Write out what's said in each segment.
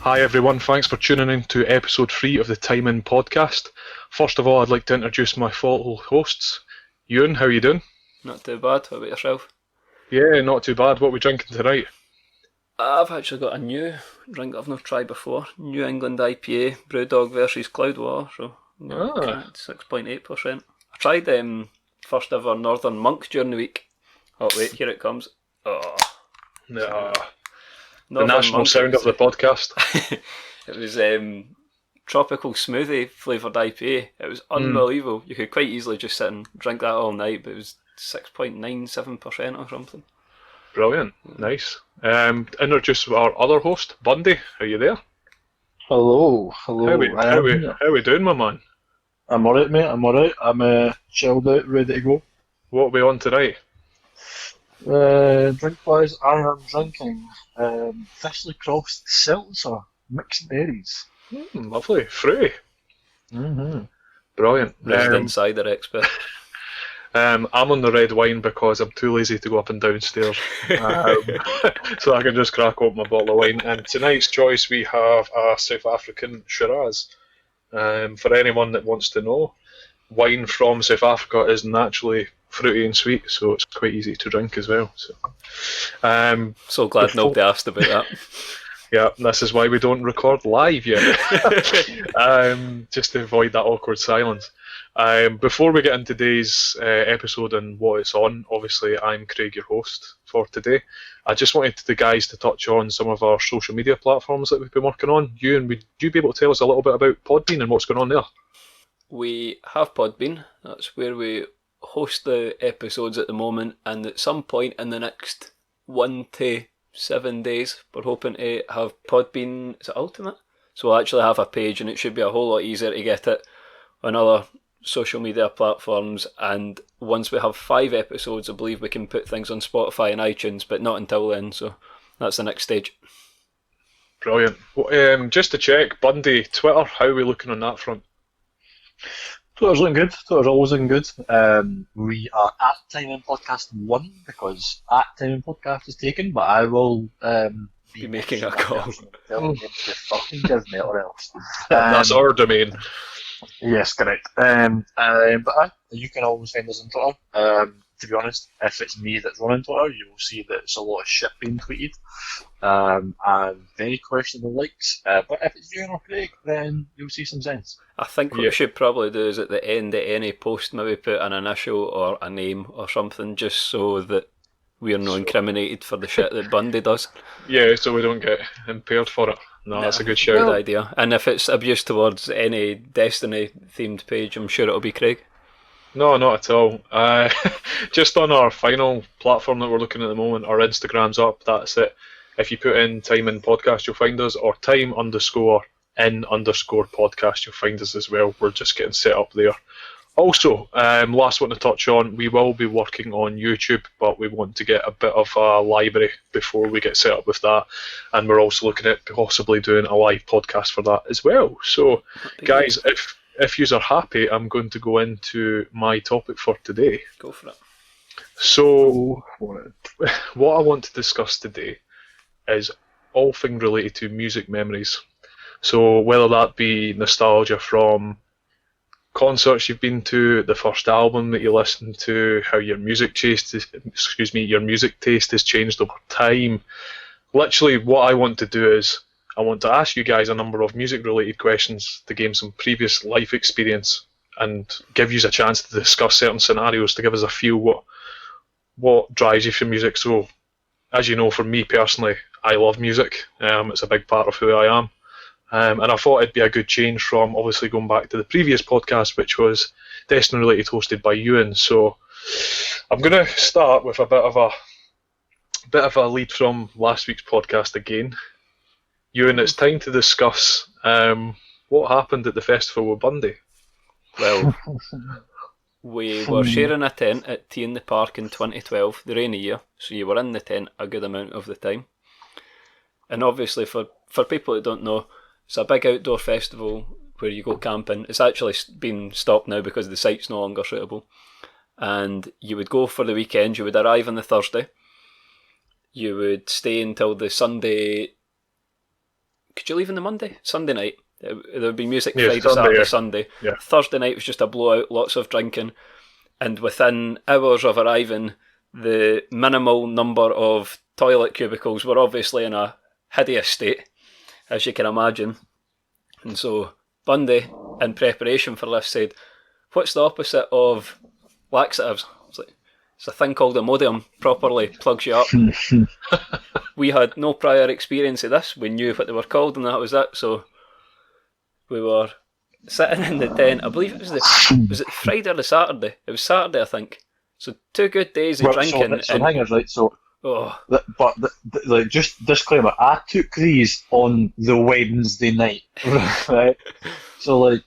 Hi everyone, thanks for tuning in to episode 3 of the Time In podcast. First of all, I'd like to introduce my fellow hosts. Ewan, how you doing? Not too bad. How about yourself? Yeah, not too bad. What are we drinking tonight? I've actually got a new drink I've not tried before. New England IPA, Brewdog versus Cloudwater. So Ah, 6.8%. I tried first ever Northern Monk during the week. Oh wait, here it comes. Oh, yeah, the Northern national Monk. sound of the podcast. It was tropical smoothie flavoured IPA. It was Mm, unbelievable. You could quite easily just sit and drink that all night, but it was 6.97% or something. brilliant, nice. Introduce our other host, Bundy. Are you there? Hello, How hello. we I how am we here. how we doing, my man? I'm alright, mate. I'm alright. I'm chilled out, ready to go. What are we on tonight? Drink-wise, I am drinking freshly crossed seltzer, mixed berries. Lovely, fruity, Mm-hmm. brilliant. Resident cider expert. I'm on the red wine because I'm too lazy to go up and downstairs. Um, so I can just crack open my bottle of wine. And tonight's choice, we have a South African Shiraz. For anyone that wants to know, wine from South Africa is naturally fruity and sweet, so it's quite easy to drink as well. So, So glad before- nobody asked about that. yeah, this is why we don't record live yet, just to avoid that awkward silence. Before we get into today's episode and what it's on, obviously I'm Craig, your host for today. I just wanted the guys to touch on some of our social media platforms that we've been working on. Ewan, would you be able to tell us a little bit about Podbean and what's going on there? We have Podbean. That's where we host the episodes at the moment, and at some point in the next 1 to 7 days, we're hoping to have Podbean. Is it Ultimate? So we'll actually have a page, and it should be a whole lot easier to get it on other social media platforms. And once we have 5 episodes, I believe we can put things on Spotify and iTunes, but not until then. So that's the next stage. Brilliant. Well, just to check, Bundy, Twitter, how are we looking on that front? Twitter's looking good. Twitter's always looking good. We are at Time In Podcast 1 because at Time In Podcast is taken, but I will Be making a call. Telling him to fucking give me or else. That's our domain. Yes, correct. You can always find us on Twitter. To be honest, if it's me that's running Twitter, you will see that it's a lot of shit being tweeted, and very questionable likes. But if it's you or Craig, then you'll see some sense. I think what Yeah. we should probably do is at the end of any post maybe put an initial or a name or something just so that we're not incriminated for the shit that Bundy does. Yeah, so we don't get impaired for it. No, that's a good shout. Good idea. And if it's abuse towards any Destiny themed page, I'm sure it'll be Craig. No, not at all. Just on our final platform that we're looking at the moment, our Instagram's up. That's it. If you put in Time In Podcast, you'll find us, or time_in_podcast, you'll find us as well. We're just getting set up there. Also, last one to touch on, we will be working on YouTube, but we want to get a bit of a library before we get set up with that. And we're also looking at possibly doing a live podcast for that as well. So, guys, if yous are happy, I'm going to go into my topic for today. Go for it. So, what I want to discuss today is all things related to music memories. So, whether that be nostalgia from concerts you've been to, the first album that you listened to, how your music taste has changed over time. Literally, what I want to do is I want to ask you guys a number of music-related questions to gain some previous life experience and give you a chance to discuss certain scenarios to give us a feel what drives you for music. So, as you know, for me personally, I love music. It's a big part of who I am. And I thought it'd be a good change from obviously going back to the previous podcast, which was Destiny related, hosted by Ewan. So I'm going to start with a bit of a lead from last week's podcast again. Ewan, it's time to discuss what happened at the festival with Bundy. Well, we were sharing a tent at Tea in the Park in 2012, the rainy year, so you were in the tent a good amount of the time. And obviously, for people that don't know, it's a big outdoor festival where you go camping. It's actually been stopped now because the site's no longer suitable. And you would go for the weekend, you would arrive on the Thursday, you would stay until the Sunday could you leave on the Monday? Sunday night. There would be music Yeah, Friday, Sunday, Saturday, yeah. Sunday. Yeah. Thursday night was just a blowout, lots of drinking. And within hours of arriving, the minimal number of toilet cubicles were obviously in a hideous state, as you can imagine. And so Bundy, in preparation for this, said, "What's the opposite of laxatives?" It's a thing called Imodium, properly plugs you up. We had no prior experience of this. We knew what they were called, and that was it. So we were sitting in the tent. I believe it was it Friday or the Saturday? It was Saturday, I think. So 2 good days of drinking. So hang on, right? So, oh, like, just disclaimer: I took these on the Wednesday night, right? So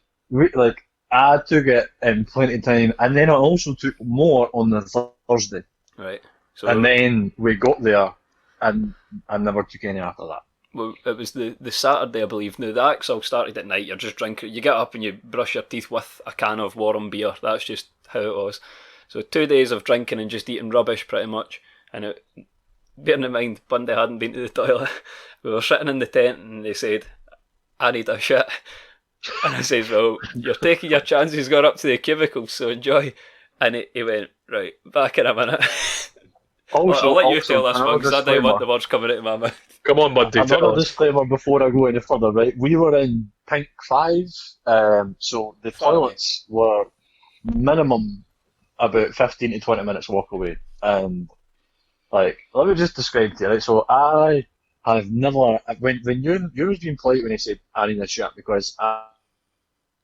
I took it in plenty of time, and then I also took more on the Thursday, right. So and then we got there, and I never took any after that. well, it was the Saturday, I believe. Now, the acts all started at night. You're just drinking. You get up and you brush your teeth with a can of warm beer. That's just how it was. So 2 days of drinking and just eating rubbish, pretty much. And bearing in mind, Bundy hadn't been to the toilet. We were sitting in the tent, and they said, "I need a shit." And I says, "Well, you're taking your chances going up to the cubicles, so enjoy." And he went, "Right, back in a minute." I'll let you tell this one, because I don't want the words coming out of my mouth. Come on, Bundy, tell Another us. disclaimer before I go any further, right? We were in Pink 5, so the toilets were minimum about 15 to 20 minutes walk away. And, like, let me just describe to you, right? So I have never, when you was being polite when he said, "I need a shit," because I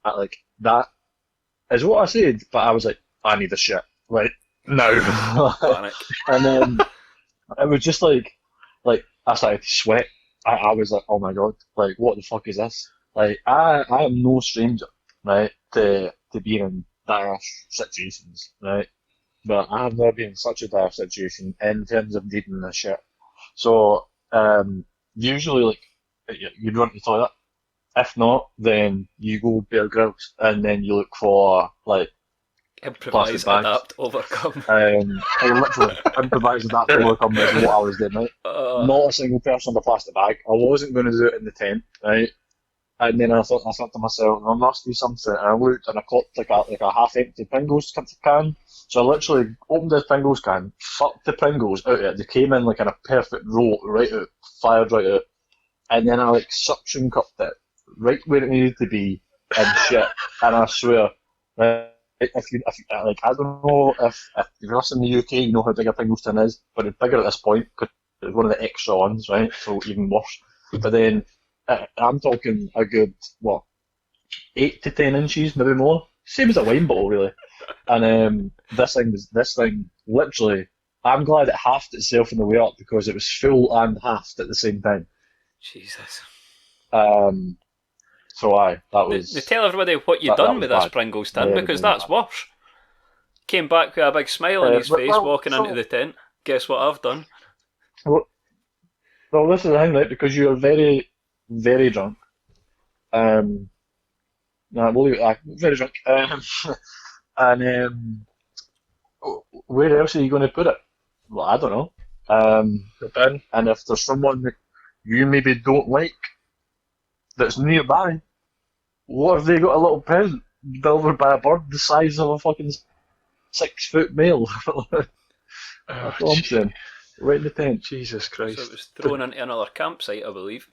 like, that is what I said, but I was like, "I need a shit," right now. Panic. And then it was just like I started to sweat. I was like, "Oh my god, like, what the fuck is this?" Like, I am no stranger, right, to being in dire situations, right? But I have never been in such a dire situation in terms of needing a shit. So, usually, like, you run to the toilet. If not, then you go Bear Grylls, and then you look for, like, Improvise, plastic bags. adapt, overcome. I literally improvised that to overcome is what I was doing, right? Not a single person with a plastic bag. I wasn't going to do it in the tent, right? And then I thought to myself, there must be something. And I looked and I caught like a half-empty Pringles can. So I literally opened the Pringles can, fucked the Pringles out of it. They came in like in a perfect row, right out, fired right out. And then I like suction cupped it right where it needed to be and shit. And I swear, right, if you like, I don't know if you're us in the UK, you know how big a Pringles tin is, but it's bigger at this point because it's one of the extra ones, right? So even worse. But then I'm talking a good 8 to 10 inches, maybe more. Same as a wine bottle, really. And this thing literally, I'm glad it halved itself on the way up because it was full and halved at the same time. Jesus. So that was. Now tell everybody what you done with this bad. Pringles tin, Yeah, because really that's worse. Came back with a big smile on his face, walking into the tent. Guess what I've done? Well, this is the thing, right? Because you are very, very drunk. We'll leave it at that. Very drunk. And where else are you going to put it? Well, I don't know. The bin. And if there's someone that you maybe don't like that's nearby, what if they got a little present delivered by a bird the size of a fucking 6-foot male? That's all I'm saying. Right in the tent. Jesus So Christ. it was thrown into another campsite, I believe.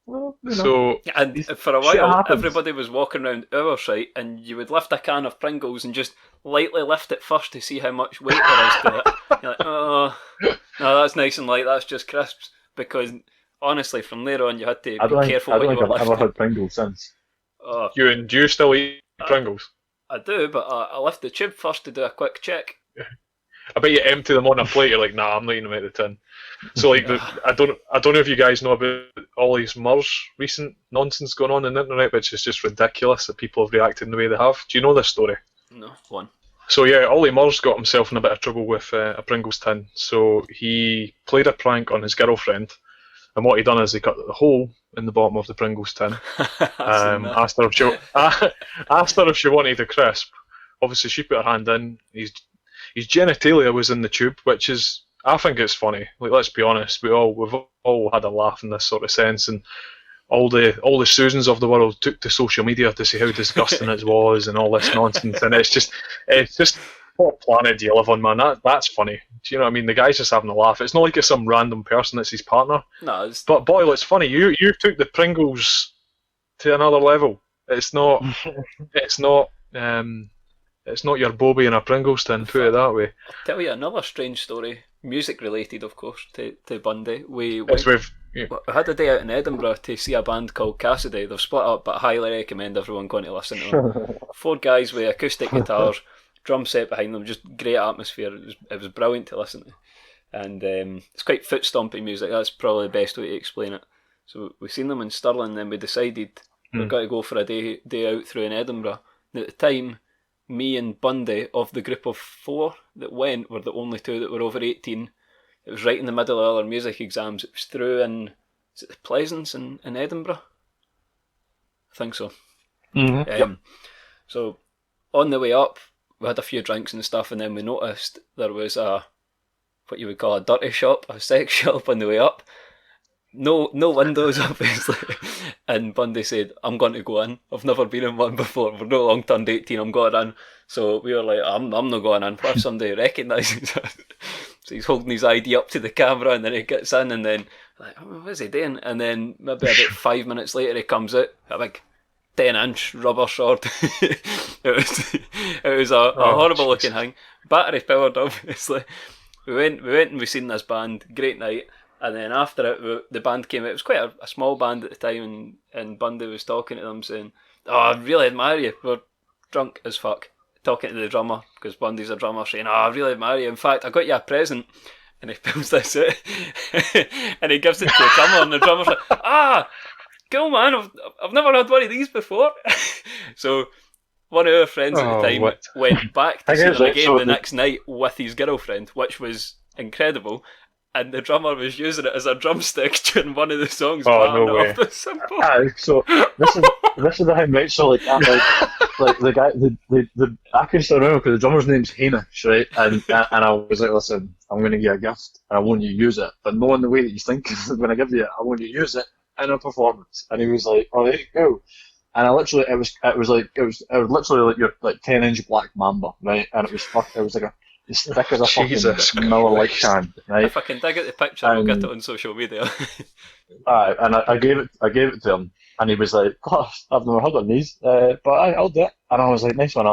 Well, you know. So, And for a Shit while, happens. everybody was walking around our site, and you would lift a can of Pringles and just lightly lift it first to see how much weight there is to it. You're like, "Oh, no, that's nice and light. That's just crisps." Because honestly, from there on, you had to be careful I what don't you think were I've ever lifting. had Pringles since. Oh, do you still eat Pringles? I do, but I lift the tube first to do a quick check. I bet you empty them on a plate. You're like, nah, I'm not eating them out of the tin. So like, I don't know if you guys know about Ollie's Murs recent nonsense going on the internet, which is just ridiculous that people have reacted in the way they have. Do you know this story? No, one. So yeah, Ollie Murs got himself in a bit of trouble with a Pringles tin. So he played a prank on his girlfriend, and what he done is he cut the hole in the bottom of the Pringles tin. Asked her if she wanted a crisp. Obviously, she put her hand in. His genitalia was in the tube, which is, I think it's funny. Like, let's be honest, we've all had a laugh in this sort of sense, and all the Susans of the world took to social media to see how disgusting it was and all this nonsense, and it's just what planet do you live on, man? That's funny. Do you know what I mean? The guy's just having a laugh. It's not like it's some random person that's his partner. No, it's But Boyle, it's funny. You took the Pringles to another level. It's not it's not it's not your Bobby in a Pringles tin. Put it that way. tell you another strange story, music related, of course, to Bundy. We It's with we had a day out in Edinburgh to see a band called Cassidy. They've split up, but I highly recommend everyone going to listen to them. 4 guys with acoustic guitars, drum set behind them, just great atmosphere. It was brilliant to listen to, and it's quite foot stomping music. That's probably the best way to explain it. So we seen them in Stirling, then we decided we're going to go for a day out through in Edinburgh. And at the time, me and Bundy, of the group of 4 that went, were the only 2 that were over 18. It was right in the middle of all our music exams. It was through in, is it the Pleasance in Edinburgh? I think so. Mm-hmm. So on the way up, we had a few drinks and stuff, and then we noticed there was what you would call a dirty shop, a sex shop on the way up. No windows, obviously. And Bundy said, I'm going to go in. I've never been in one before. We're no long turned 18, I'm going in. So we were like, I'm not going in. What if somebody recognises us? So he's holding his ID up to the camera, and then he gets in, and then, like, oh, what's he doing? And then maybe about 5 minutes later, he comes out, a big 10-inch rubber sword. it was a horrible looking thing. Battery powered, obviously. We went and we seen this band, great night. And then after it, the band came out. It was quite a small band at the time, and Bundy was talking to them saying, oh, I really admire you. We're drunk as fuck. Talking to the drummer, because Bundy's a drummer, saying, oh, I really admire you. In fact, I got you a present. And he pulls this out, and he gives it to the drummer, and the drummer's like, cool, man, I've never had one of these before. So one of our friends at the time went back to see them again the next night with his girlfriend, which was incredible. And the drummer was using it as a drumstick during one of the songs. Oh, no way. Off the cymbal. So this is the thing, right? So like the guy, I can still remember because the drummer's name's Hamish, right? And I was like, listen, I'm going to give you a gift, and I want you to use it, but knowing the way that you think when I give you it, I want you to use it in a performance. And he was like, all right, go. And I literally, it was literally like your 10-inch black mamba, right? And it was like as thick as a fucking Miller Lite can, right? If I can dig out the picture, I'll get it on social media. And I gave it to him, and he was like, "Oh, I've never heard of these, but I'll do it." And I was like, "Nice one." I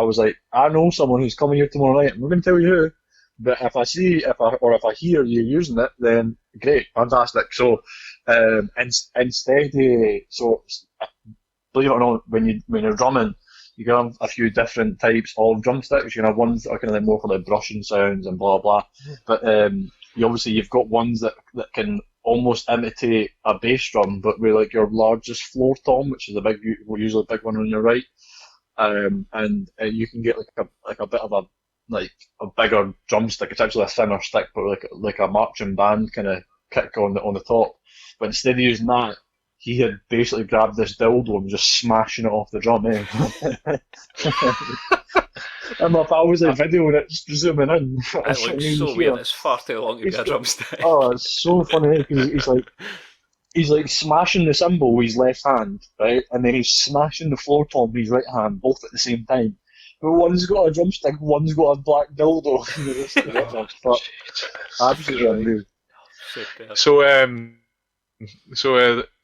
was like, "I know someone who's coming here tomorrow night. I'm not going to tell you who, but if I hear you using it, then great, fantastic." So, instead, so believe it or not, when you're drumming, you can have a few different types of drumsticks. You can have ones that are kind of more for like brushing sounds and blah blah. But you've got ones that can almost imitate a bass drum, but with like your largest floor tom, which is usually a big one on your right. And you can get like a bit of a bigger drumstick. It's actually a thinner stick, but like a marching band kind of kick on the top. But instead of using that, he had basically grabbed this dildo and was just smashing it off the drum, eh? And my pal was like videoing it, just zooming in. It looks so weird. It's far too long to be a drumstick. Oh, it's so funny because he's like smashing the cymbal with his left hand, right, and then he's smashing the floor tom with his right hand, both at the same time. But one's got a drumstick, one's got a black dildo. Absolutely unreal. So,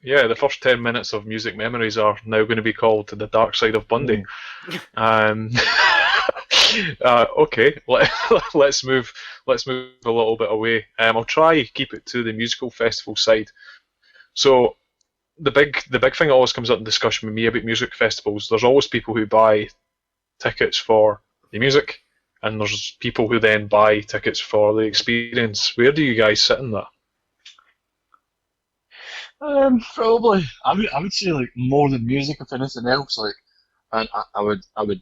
the first 10 minutes of Music Memories are now going to be called The Dark Side of Bundy. Okay, let's move a little bit away. I'll try keep it to the musical festival side. So the big thing always comes up in discussion with me about music festivals. There's always people who buy tickets for the music, and there's people who then buy tickets for the experience. Where do you guys sit in that? Probably, I would say like more than music, if anything else. Like, and I would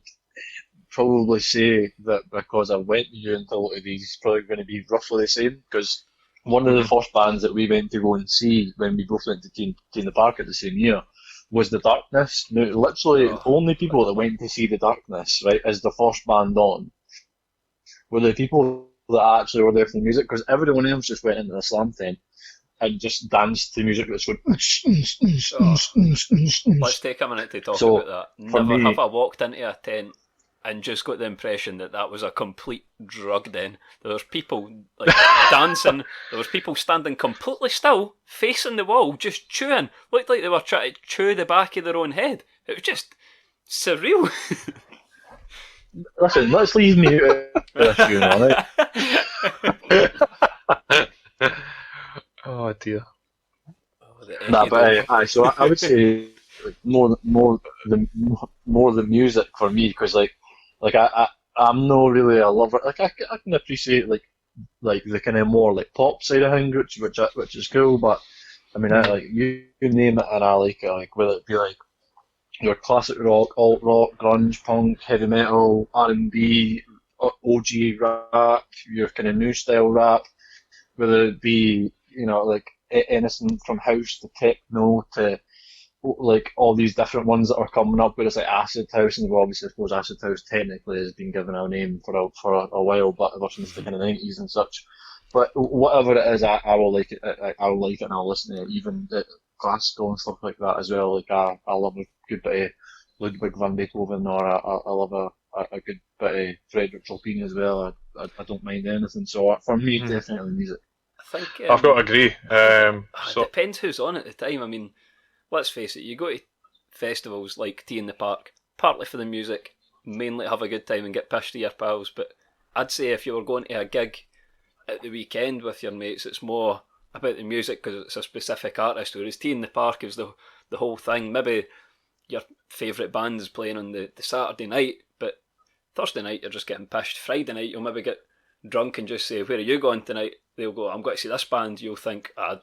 probably say that because I went to a lot of these, it's probably going to be roughly the same. Because one of the first bands that we went to go and see when we both went to Teen the Park at the same year was The Darkness. Now, literally, the only people that went to see The Darkness, right, as the first band on, were the people that actually were there for the music. Because everyone else just went into the slam tent. and just dance to music that's going. Let's take a minute to talk So, about that. for Never me- have I walked into a tent and just got the impression that that was a complete drug den. There was people like dancing, there was people standing completely still, facing the wall, just chewing. Looked like they were trying to chew the back of their own head. It was just surreal. Listen, let's leave me out of this, you know, right? Oh dear. Nah, but so I would say like, more the music for me because I'm not really a lover. Like I can appreciate like the kind of more like pop side of things, which is cool. But I mean, I, like you name it, and I like it. Like whether it be like your classic rock, alt rock, grunge, punk, heavy metal, R&B, OG rap, your kind of new style rap, whether it be like anything from house to techno to like all these different ones that are coming up, where it's like acid house, and well, obviously I suppose acid house technically has been given a name for a while, but ever since the kind of 90s and such. But whatever it is, I will like it. I will like it, and I'll listen to it. Even classical and stuff like that as well. Like I love a good bit of Ludwig van Beethoven, or I love a good bit of Frederick Chopin as well. I don't mind anything. So for me, definitely music. I think I've got to agree. it So depends who's on at the time. I mean, let's face it, you go to festivals like Tea in the Park, partly for the music, mainly to have a good time and get pissed to your pals, but I'd say if you were going to a gig at the weekend with your mates, it's more about the music because it's a specific artist, whereas Tea in the Park is the whole thing. Maybe your favourite band is playing on the Saturday night, but Thursday night you're just getting pissed. Friday night you'll maybe get drunk and just say, where are you going tonight? They'll go, I'm going to see this band. You'll think, I'm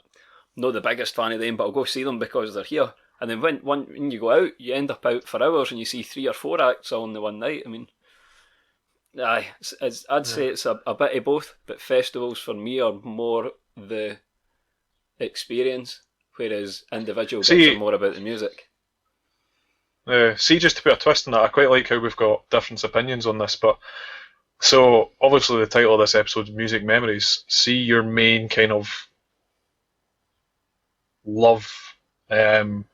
not the biggest fan of them, but I'll go see them because they're here. And then when you go out, you end up out for hours and you see 3 or 4 acts all in the one night. I mean, I'd say it's a bit of both, but festivals for me are more the experience, whereas individual bits are more about the music. see, just to put a twist on that, I quite like how we've got different opinions on this, but so obviously the title of this episode is Music Memories. See your main kind of love to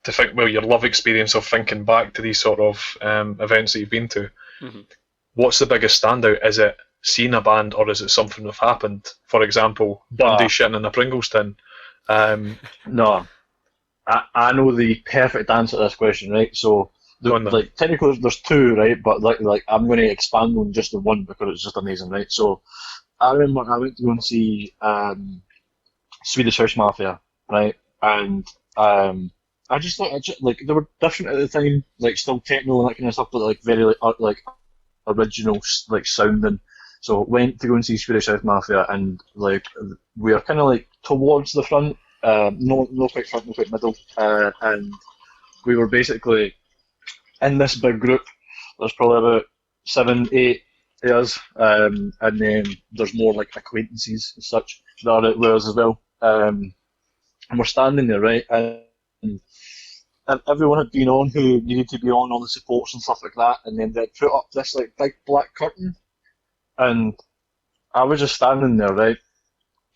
think, well, your love experience of thinking back to these sort of events that you've been to. Mm-hmm. What's the biggest standout? Is it seeing a band, or is it something that's happened? For example, Bundy shitting in a Pringles tin. No, I know the perfect answer to this question, right? So, like technically there's two, right? But like I'm going to expand on just the one because it's just amazing, right? So, I remember I went to go and see Swedish House Mafia, right? And I just thought like they were different at the time, like still techno and that kind of stuff, but like very like original like sounding. So went to go and see Swedish House Mafia, and like we were kind of like towards the front, no quite front, no quite middle, and we were basically in this big group. There's probably about 7, 8 of us, and then there's more like acquaintances and such that are out with us as well. And we're standing there, right, and everyone had been on who needed to be on, all the supports and stuff like that, and then they put up this like big black curtain, and I was just standing there, right,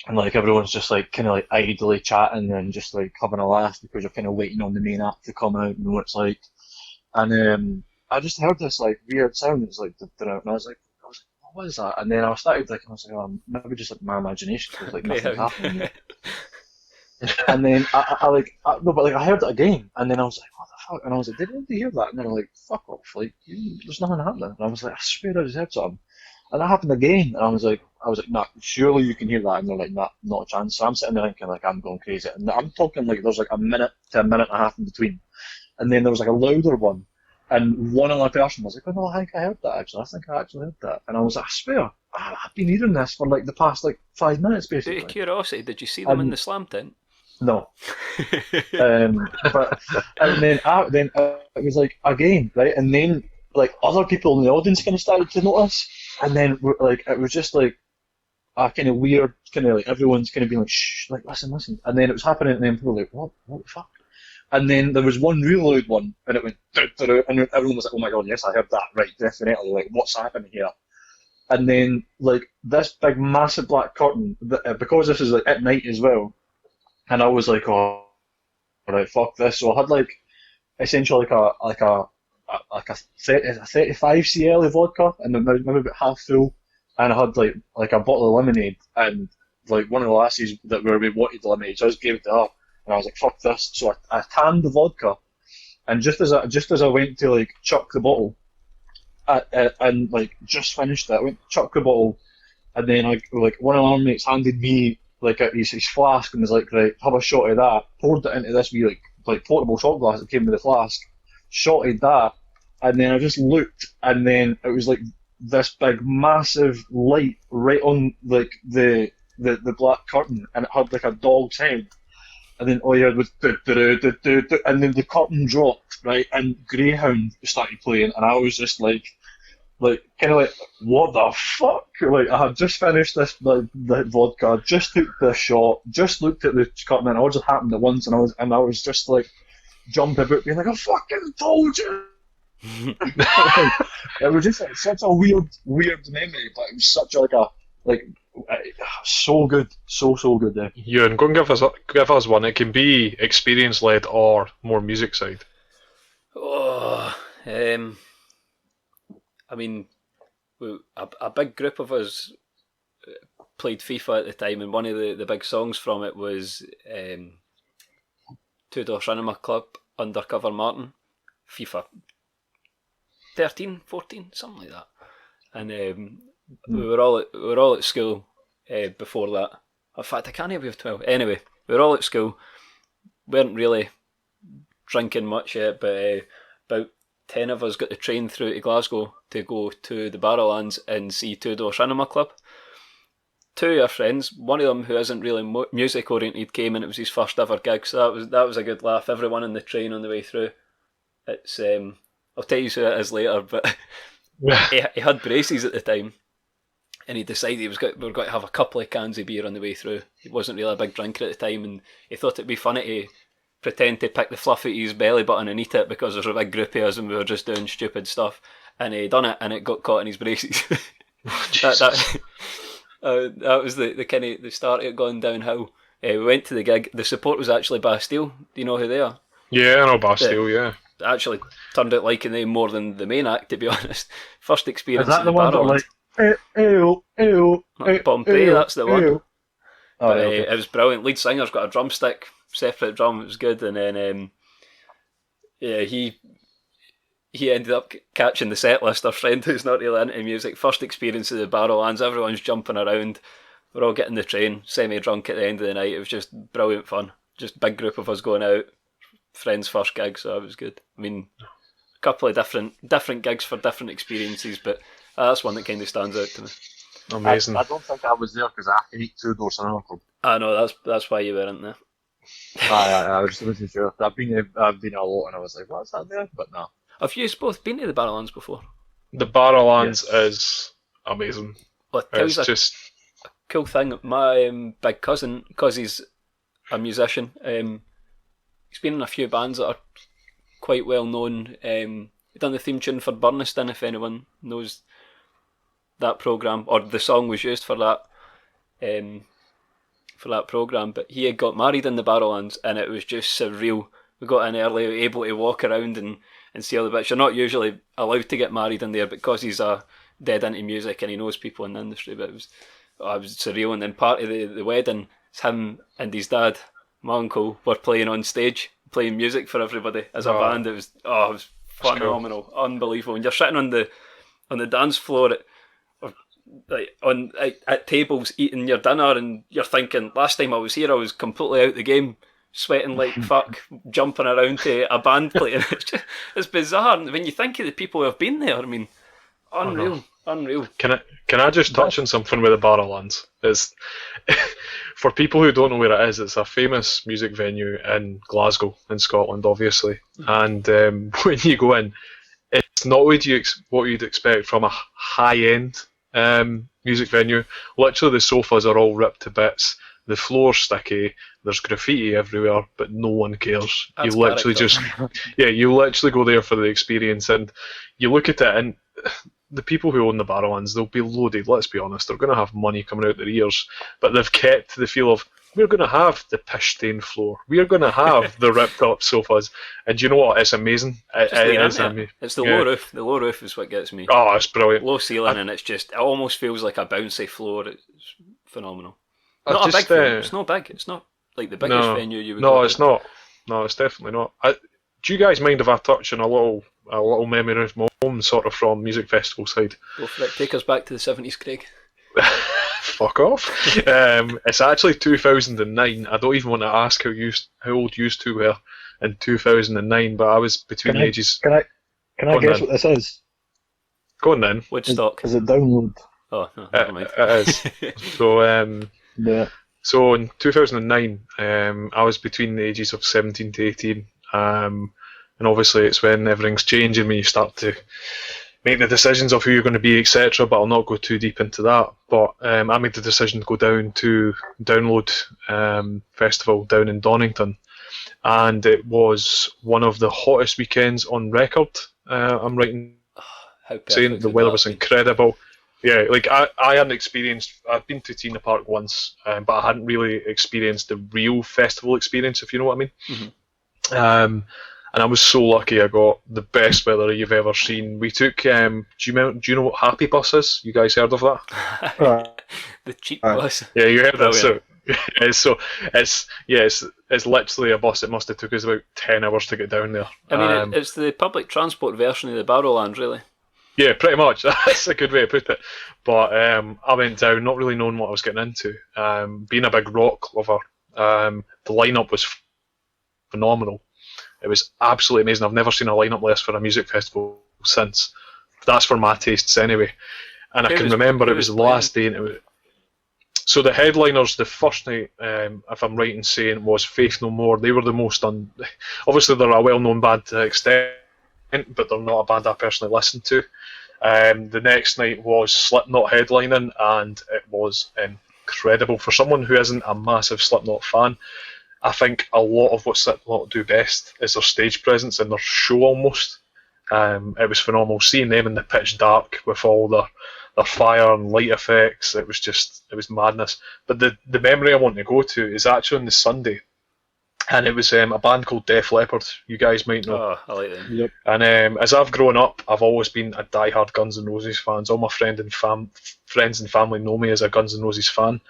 and like everyone's just like kind of like idly chatting and just like having a laugh because you're kind of waiting on the main act to come out and know what it's like, and I just heard this like weird sound. It's like, and I was like, what is that? And then I started like, I was like, oh, maybe just like my imagination, because like nothing's happening. And then I heard it again, and then I was like, what the fuck? And I was like, did anybody hear that? And they were like, fuck off, like there's nothing happening. And I was like, I swear I just heard something. And that happened again, and I was like, nah, surely you can hear that. And they're like, nah, not a chance. So I'm sitting there thinking like I'm going crazy, and I'm talking like there's like a minute to a minute and a half in between, and then there was like a louder one, and one other person was like, oh no, I think I heard that actually. I think I actually heard that, and I was like, I swear, I've been hearing this for like the past like 5 minutes basically. Out of curiosity, did you see them in the slam tent? No. But and then it was like again, right? And then like other people in the audience kind of started to notice, and then like it was just like a kind of weird, kind of like everyone's kind of being like, shh, like listen, and then it was happening, and then people were like, what the fuck? And then there was one real loud one, and it went, and everyone was like, oh my god, yes, I heard that, right, definitely, like what's happening here? And then like this big massive black curtain, because this is like at night as well. and I was like, oh, alright, fuck this. So I had like essentially like a 35 cl of vodka, and then maybe about half full, and I had like a bottle of lemonade, and like one of the lassies that we wanted the lemonade, so I just gave it to her, and I was like, fuck this. So I canned the vodka, and just as I went to like chuck the bottle, and like just finished it, I went to chuck the bottle, and then like one of my mates handed me like his flask and was like, right, have a shot of that. Poured it into this wee like portable shot glass that came with the flask, shotted that, and then I just looked, and then it was like this big massive light right on like the black curtain, and it had like a dog's head, and then all you heard was do, do, do, do, do, and then the curtain dropped, right, and Greyhound started playing, and I was just like kind of like, what the fuck? Like, I had just finished this the vodka, just took the shot, just looked at the curtain, and it all just happened at once, and I was just like jumping about, being like, I fucking told you. It was just like, such a weird memory, but it was such so good, so good there. Ewan, go and give us one. It can be experience led or more music side. Oh, I mean, a big group of us played FIFA at the time, and one of the big songs from it was Two Door Cinema Club, Undercover Martin, FIFA 13, 14, something like that. And we were all at school before that. In fact, I can't even have 12. Anyway, we were all at school. Weren't really drinking much yet, but about 10 of us got the train through to Glasgow to go to the Barrowlands and see Two Door Cinema Club. Two of our friends, one of them who isn't really music oriented, came, and it was his first ever gig, so that was a good laugh. Everyone on the train on the way through. It's I'll tell you who it is later, but he had braces at the time, and he decided we were going to have a couple of cans of beer on the way through. He wasn't really a big drinker at the time, and he thought it'd be funny to pretend to pick the fluff out of his belly button and eat it because there's a big group of us and we were just doing stupid stuff. And he done it, and it got caught in his braces. that was the kind of the start of it going downhill. We went to the gig. The support was actually Bastille. Do you know who they are? Yeah, I know Bastille, yeah. Actually turned out liking them more than the main act, to be honest. First experience. Is that the one that like, ew, Pompeii, that's the one. Oh, But okay. it was brilliant. Lead singer's got a drumstick, separate drum. It was good, and then he ended up catching the set list. Our friend who's not really into music, first experience of the Barrowlands. Everyone's jumping around. We're all getting the train, semi-drunk at the end of the night. It was just brilliant fun. Just big group of us going out. Friends' first gig, so it was good. I mean, a couple of different gigs for different experiences, but that's one that kind of stands out to me. Amazing. I don't think I was there because I hate Two Door Cinema Club. I know that's why you weren't there. I was just wasn't sure. I've been a lot, and I was like, what's that there? But no. Have you both been to the Barrowlands before? The Barrowlands is amazing. Well, it tells It's a just cool thing. My big cousin, because he's a musician, he's been in a few bands that are quite well known. He done the theme tune for Burniston, if anyone knows that programme, or the song was used for that programme. But he had got married in the Barrowlands, and it was just surreal. We got in early, able to walk around and see all the bits. You're not usually allowed to get married in there because he's dead into music and he knows people in the industry, but it was surreal. And then part of the wedding, it's him and his dad, my uncle, were playing on stage, playing music for everybody as a band. It was phenomenal, cool. Unbelievable. And you're sitting on the dance floor at tables eating your dinner, and you're thinking, last time I was here I was completely out the game, sweating like fuck, jumping around to a band playing. It's bizarre. And when you think of the people who have been there, I mean, unreal. Can I just touch on something with the Barrowlands? It's for people who don't know where it is, it's a famous music venue in Glasgow, in Scotland, obviously. And when you go in, it's not what you'd expect from a high-end music venue. Literally, the sofas are all ripped to bits. The floor's sticky. There's graffiti everywhere, but no one cares. That's you literally you literally go there for the experience, and you look at it, and the people who own the Barrowlands, they'll be loaded. Let's be honest, they're going to have money coming out their ears, but they've kept the feel of we're going to have the pish stained floor. We're going to have the ripped up sofas. And do you know what? It's amazing. Just lean It is into it. amazing. It's the Yeah. low roof. The low roof is what gets me. Oh, it's brilliant. Low ceiling, and it almost feels like a bouncy floor. It's phenomenal. I Not a just, big venue. It's not big. It's not like the biggest No. venue you would No, go it's to. not. No, it's definitely not. Do you guys mind if I touch on a little memory of my own, sort of from music festival side? Go for it. Take us back to the 70s, Craig. Fuck off. It's actually 2009. I don't even want to ask how old you two were in 2009, but I was between the ages. Can I Go on guess then. what this is? Go on then. Woodstock. Is it Download? Oh, no, never mind. It is. So, Yeah. So in 2009, I was between the ages of 17 to 18, and obviously it's when everything's changing, when you start to make the decisions of who you're going to be, etc. But I'll not go too deep into that. But I made the decision to go down to Download Festival down in Donington, and it was one of the hottest weekends on record. I'm right in How perfect saying the would weather that was be? incredible. Yeah, like I hadn't experienced. I've been to Tina Park once, but I hadn't really experienced the real festival experience, if you know what I mean. Mhm. And I was so lucky. I got the best weather you've ever seen. We took. Do you know what Happy Bus is? You guys heard of that? The cheap Aye. bus. Yeah, you heard that. So, Brilliant. it's literally a bus that must have took us about 10 hours to get down there. I mean, it's the public transport version of the Barrowland, really. Yeah, pretty much. That's a good way to put it. But I went down not really knowing what I was getting into. Being a big rock lover, the lineup was phenomenal. It was absolutely amazing. I've never seen a lineup list for a music festival since. That's for my tastes anyway. And I can remember it was the last day. And it was, so the headliners, the first night, if I'm right in saying, was Faith No More. They were the most obviously they're a well-known band to an extent, but they're not a band I personally listen to. The next night was Slipknot headlining, and it was incredible. For someone who isn't a massive Slipknot fan, I think a lot of what Slipknot do best is their stage presence and their show almost. It was phenomenal. Seeing them in the pitch dark with all their fire and light effects, it was madness. But the memory I want to go to is actually on the Sunday, and it was a band called Def Leppard. You guys might know. Oh, I like them. Yep. And as I've grown up, I've always been a die-hard Guns N' Roses fan. All my friends and family know me as a Guns N' Roses fan.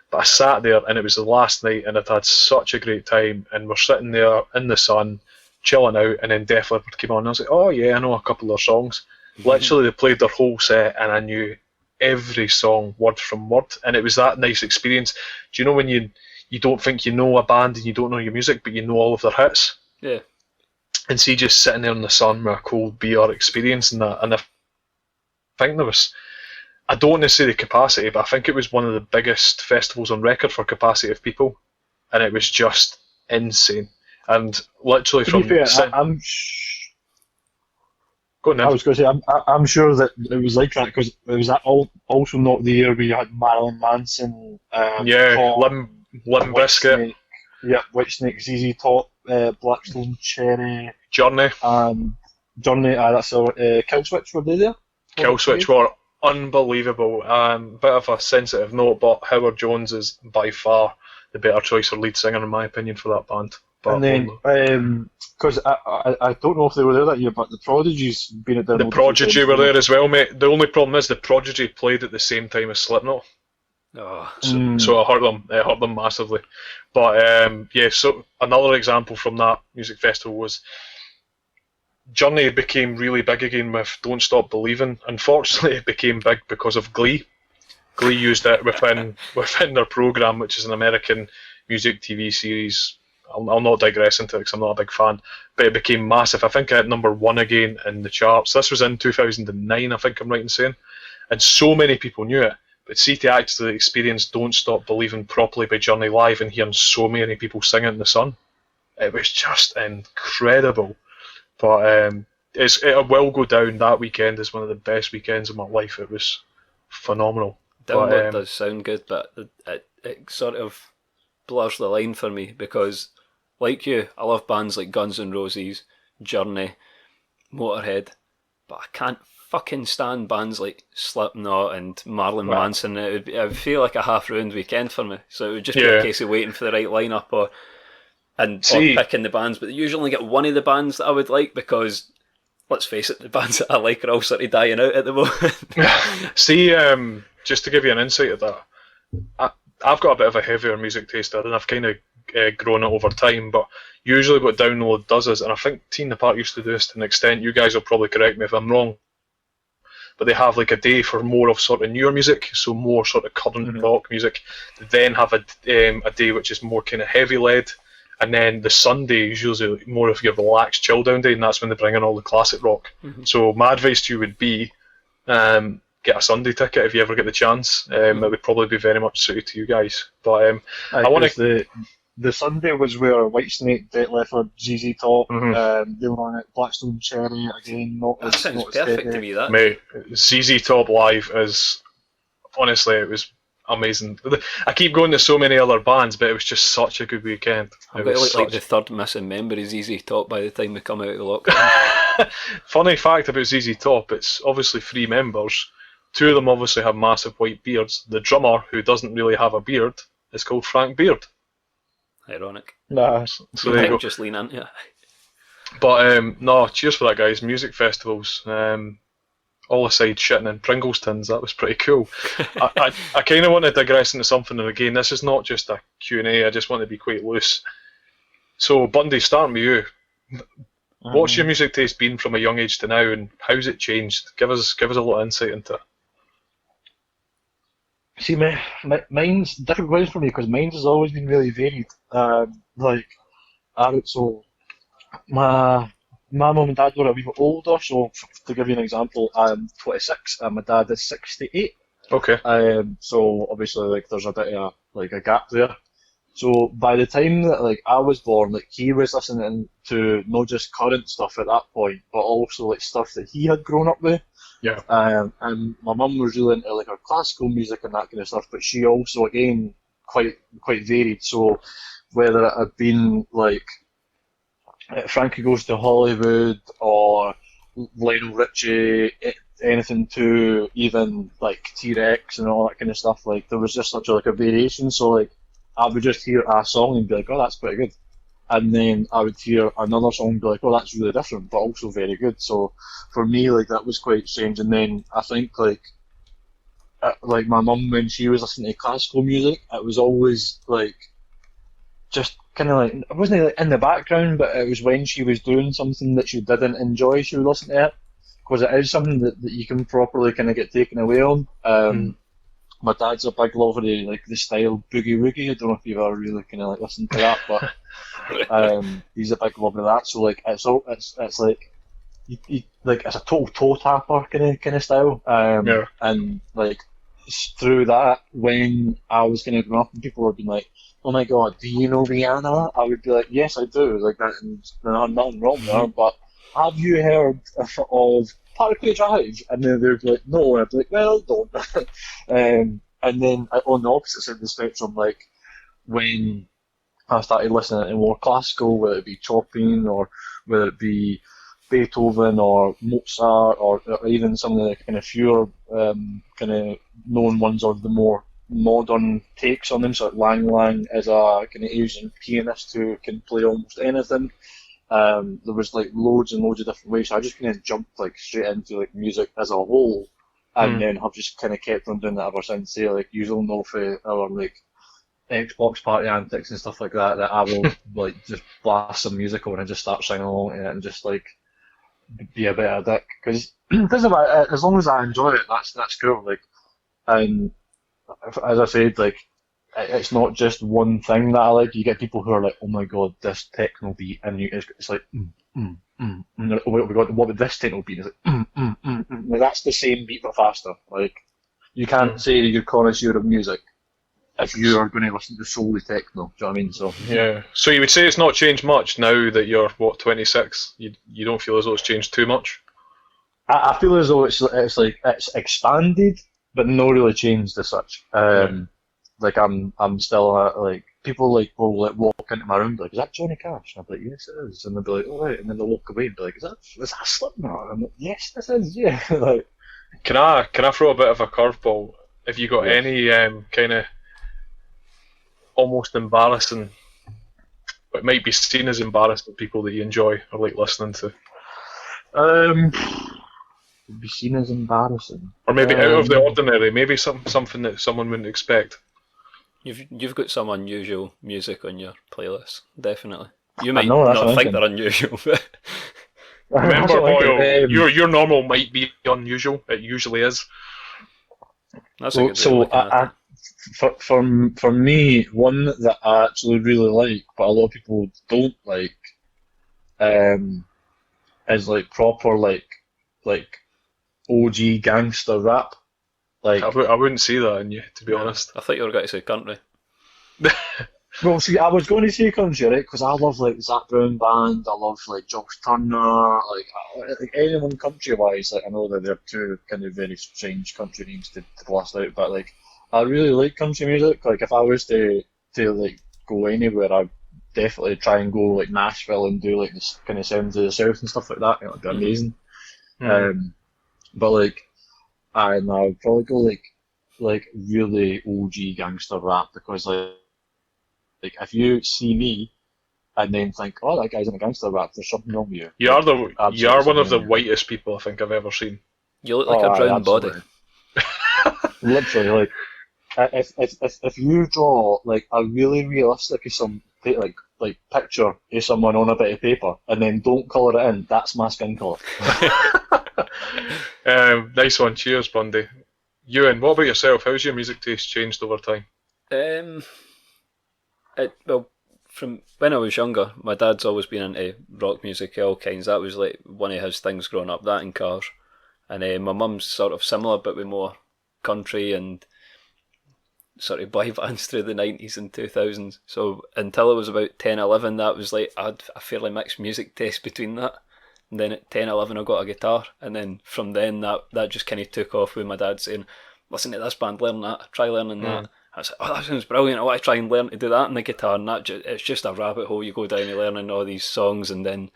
But I sat there, and it was the last night, and I'd had such a great time. And we're sitting there in the sun, chilling out, and then Def Leppard came on. And I was like, oh yeah, I know a couple of their songs. Literally, they played their whole set, and I knew every song word from word. And it was that nice experience. Do you know when you don't think you know a band and you don't know your music, but you know all of their hits? Yeah. And see, just sitting there in the sun with a cold beer, experiencing that. And I think there was, I don't want to say the capacity, but I think it was one of the biggest festivals on record for capacity of people, and it was just insane. And literally To from be fair, sit- I'm go on then. I was going to say, I'm sure that it was like that because it was also not the year where you had Marilyn Manson, yeah, Top, Limp Bizkit, Whitesnake, yeah, Whitesnake, ZZ Top, Blackstone Cherry, Journey, and Journey. That's Killswitch. Were they there? Killswitch were unbelievable. Bit of a sensitive note, but Howard Jones is by far the better choice for lead singer in my opinion for that band. But And then, because I don't know if they were there that year, but the Prodigy's been at the Prodigy were there as well, mate. The only problem is the Prodigy played at the same time as Slipknot. Oh, So it hurt them massively. But yeah, so another example from that music festival was Journey became really big again with Don't Stop Believing. Unfortunately, it became big because of Glee. Glee used it within their program, which is an American music TV series. I'll not digress into it because I'm not a big fan, but it became massive. I think it hit number one again in the charts. This was in 2009, I think I'm right in saying, and so many people knew it. But see, to actually experience Don't Stop Believing properly by Journey live and hearing so many people sing it in the sun, it was just incredible. But it will go down that weekend as one of the best weekends of my life. It was phenomenal. Download does sound good, but it sort of blurs the line for me because, like you, I love bands like Guns N' Roses, Journey, Motorhead, but I can't fucking stand bands like Slipknot and Marilyn Right. Manson, it would feel like a half-ruined weekend for me. So it would just be Yeah. a case of waiting for the right lineup or See- picking the bands. But they usually only get one of the bands that I would like because, let's face it, the bands that I like are all sort of dying out at the moment. See, just to give you an insight of that, I've got a bit of a heavier music taste, and I've kind of grown it over time. But usually, what Download does is, and I think Teen the Park used to do this to an extent. You guys will probably correct me if I'm wrong, but they have like a day for more of sort of newer music, so more sort of current rock music. They then have a day which is more kind of heavy led, and then the Sunday is usually more of your relaxed chill down day, and that's when they bring in all the classic rock. So my advice to you would be get a Sunday ticket if you ever get the chance. It would probably be very much suited to you guys. But I want to. The Sunday was where Whitesnake, Death Leppard, ZZ Top, they were on it. Blackstone Cherry again. That sounds perfect to me. That Mate, ZZ Top live is honestly, it was amazing. I keep going to so many other bands, but it was just such a good weekend. I'm going to look like the third missing member of ZZ Top by the time we come out of the lockdown. Funny fact about ZZ Top, it's obviously 3 members. 2 of them obviously have massive white beards. The drummer, who doesn't really have a beard, is called Frank Beard. Ironic. Nah. So there you go. Just lean into it. But no, cheers for that, guys. Music festivals, all aside shitting in Pringles tins, that was pretty cool. I kind of want to digress into something, and again, this is not just a Q&A, I just want to be quite loose. So, Bundy, starting with you. What's your music taste been from a young age to now, and how's it changed? Give us a little insight into it. See, mine's different ways for me because mine's has always been really varied. So my mum and dad were a wee bit older. So to give you an example, I'm 26 and my dad is 68. Okay. So obviously, like, there's a bit of a gap there. So by the time that I was born, he was listening to not just current stuff at that point, but also stuff that he had grown up with. Yeah. And my mum was really into her classical music and that kind of stuff, but she also again quite varied. So whether it had been Frankie Goes to Hollywood or Lionel Richie, anything to even T-Rex and all that kind of stuff, there was just such a variation. So I would just hear a song and be like, oh, that's pretty good. And then I would hear another song and be like, oh, that's really different, but also very good. So for me, that was quite strange. And then I think, my mum, when she was listening to classical music, it was always, just kind of it wasn't in the background, but it was when she was doing something that she didn't enjoy, she would listen to it. Because it is something that you can properly kind of get taken away on. My dad's a big lover of the style boogie woogie. I don't know if you've ever really kind of listened to that, but he's a big lover of that. So it's it's a total toe tapper kind of style. Yeah. And through that, when I was kind of growing up and people were being like, "Oh my God, do you know Rihanna?" I would be like, "Yes, I do." That, and there's nothing wrong there, but have you heard of Parkway Drive? And then they'd be like, no, and I'd be like, well, don't. And then on the opposite side of the spectrum, when I started listening to more classical, whether it be Chopin or whether it be Beethoven or Mozart or even some of the kind of fewer kind of known ones or the more modern takes on them, so Lang Lang is a kind of Asian pianist who can play almost anything. There was loads and loads of different ways, so I just kind of jumped straight into music as a whole, and then have just kind of kept on doing that ever since. Say you'll know for our Xbox party antics and stuff like that, that I will just blast some music on and just start singing along to it and just be a bit of a dick, because it doesn't matter, as long as I enjoy it, that's cool. And as I said, it's not just one thing that I like. You get people who are like, oh my God, this techno beat, and it's like, what would this techno beat? It's like, that's the same beat but faster. You can't say you're connoisseur of music if you are going to listen to solely techno. Do you know what I mean? So yeah. So you would say it's not changed much now that you're 26? You don't feel as though it's changed too much? I feel as though it's expanded, but not really changed as such. I'm still people will walk into my room and be like, is that Johnny Cash? And I'm like, yes it is. And they'll be like, oh right, and then they'll walk away and be like, is that Slipknot? And I'm like, yes this is, yeah. Can I throw a bit of a curveball? Have you got Yes. any kind of almost embarrassing, but might be seen as embarrassing people that you enjoy or like listening to, Um, would be seen as embarrassing. or maybe out of the Um, ordinary? Maybe something that someone wouldn't expect. You've got some unusual music on your playlist, definitely. You I might know, that's not think what they're unusual, but Remember, That's what I'm Hoyle, thinking. your normal might be unusual. It usually is. that's a good way of looking at it. For me, one that I actually really like, but a lot of people don't like, um, is like proper like OG gangster rap. Like, I wouldn't say that in you, to be No, honest. I thought you were going to say country. well, see, I was going to say country, right? Because I love like Zac Brown Band, I love like Josh Turner, like anyone country wise. Like I know that they're two kind of very strange country names to blast out, but like I really like country music. Like if I was to like go anywhere, I'd definitely try and go like Nashville and do like this kind of sounds of the South and stuff like that. It'd be amazing. Mm. But like, and I'd probably go like really OG gangster rap because like if you see me and then think, oh, that guy's in a gangster rap, there's something wrong with you. You Like, are you absolutely are one of something the wrong with whitest people I think I've ever seen. You look you. like Oh, a aye, brown body. absolutely. Literally, like if you draw like a really realistic like picture of someone on a bit of paper and then don't colour it in, that's my skin colour. Nice one. Cheers, Bundy. Ewan, what about yourself? How's your music taste changed over time? Um, well, from when I was younger, my dad's always been into rock music of all kinds. That was like one of his things growing up, that and cars. And my mum's sort of similar, but with more country and sort of boy bands through the 90s and 2000s. So until I was about 10, 11, that was like, I had a fairly mixed music taste between that. And then at 10, 11, I got a guitar. And then from then, that just kind of took off with my dad saying, listen to this band, learn that, try learning that. I was like, oh, that sounds brilliant. I want to try and learn to do that on the guitar. And it's just a rabbit hole. You go down and learning all these songs, and then.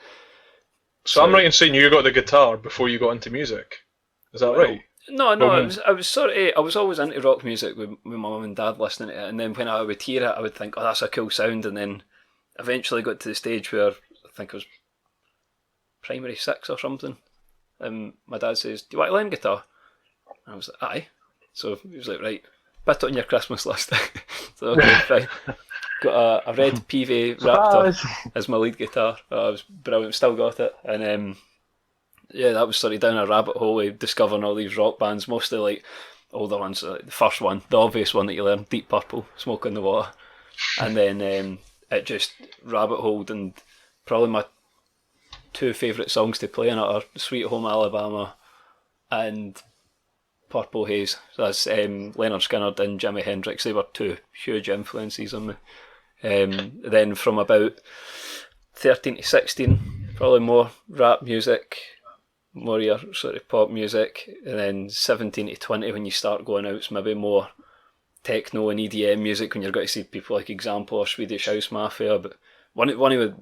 So I'm right in saying you got the guitar before you got into music. Is that right? No, Well, I was always into rock music with my mum and dad listening to it, and then when I would hear it, I would think, oh, that's a cool sound, and then eventually got to the stage where I think it was primary 6 or something, and my dad says, do you want to learn guitar? And I was like, aye. So he was like, right, put it on your Christmas list. So okay, fine. Got a red PV Raptor as my lead guitar. It was brilliant, still got it, and yeah, that was sort of down a rabbit hole of discovering all these rock bands, mostly like older ones. Like the first one, the obvious one that you learn, Deep Purple, Smoke on the Water, and then it just rabbit holed, and probably my two favourite songs to play in it are Sweet Home Alabama and Purple Haze. So that's Leonard Skinner and Jimi Hendrix. They were two huge influences on me. Then from about 13 to 16, probably more rap music, more your sort of pop music, and then 17 to 20 when you start going out, it's maybe more techno and EDM music when you're going to see people like Example or Swedish House Mafia. But one of the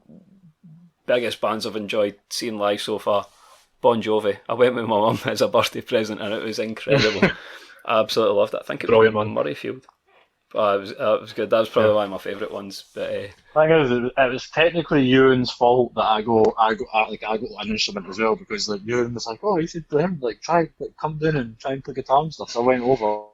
biggest bands I've enjoyed seeing live so far, Bon Jovi. I went with my mum as a birthday present and it was incredible. I absolutely loved it. I think it was Brilliant, man. Murrayfield. It was good. That was probably one of my favourite ones. But Thing is, it was technically Ewan's fault that I got an instrument as well because like Ewan was like, oh, you should learn, like try, like come down and try and play guitar and stuff. So I went over,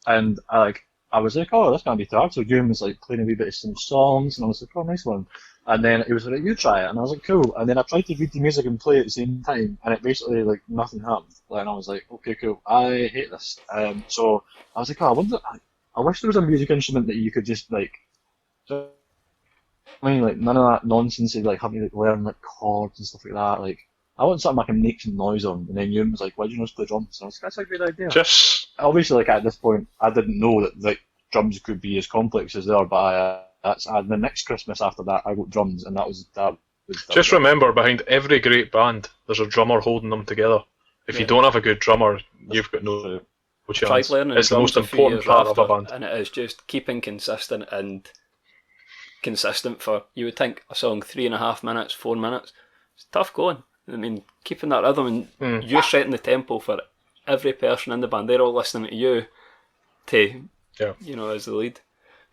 and I was like, oh, that's gonna be hard. So Ewan was like playing a wee bit of some songs, and I was like, oh, nice one. And then he was like, you try it, and I was like, cool. And then I tried to read the music and play at the same time, and it basically like nothing happened. And I was like, okay, cool. I hate this. So I was like, oh, I wish there was a music instrument that you could just like. I mean, like none of that nonsense of like having to like, learn like chords and stuff like that. Like, I want something I can make some noise on. And then Ewan was like, "Why do you not just play drums?" And I was like, "That's a great idea." Just Obviously, like at this point, I didn't know that like drums could be as complex as they are. But the next Christmas after that, I got drums, and that was. Just remember, behind every great band, there's a drummer holding them together. If you don't have a good drummer, you've got no tried chance. learning It's the drums most a few important years part of after, a band. and it is just keeping consistent for, you would think, a song 3.5 minutes, 4 minutes. It's tough going. I mean, keeping that rhythm and you're setting the tempo for every person in the band. They're all listening to you to, as the lead.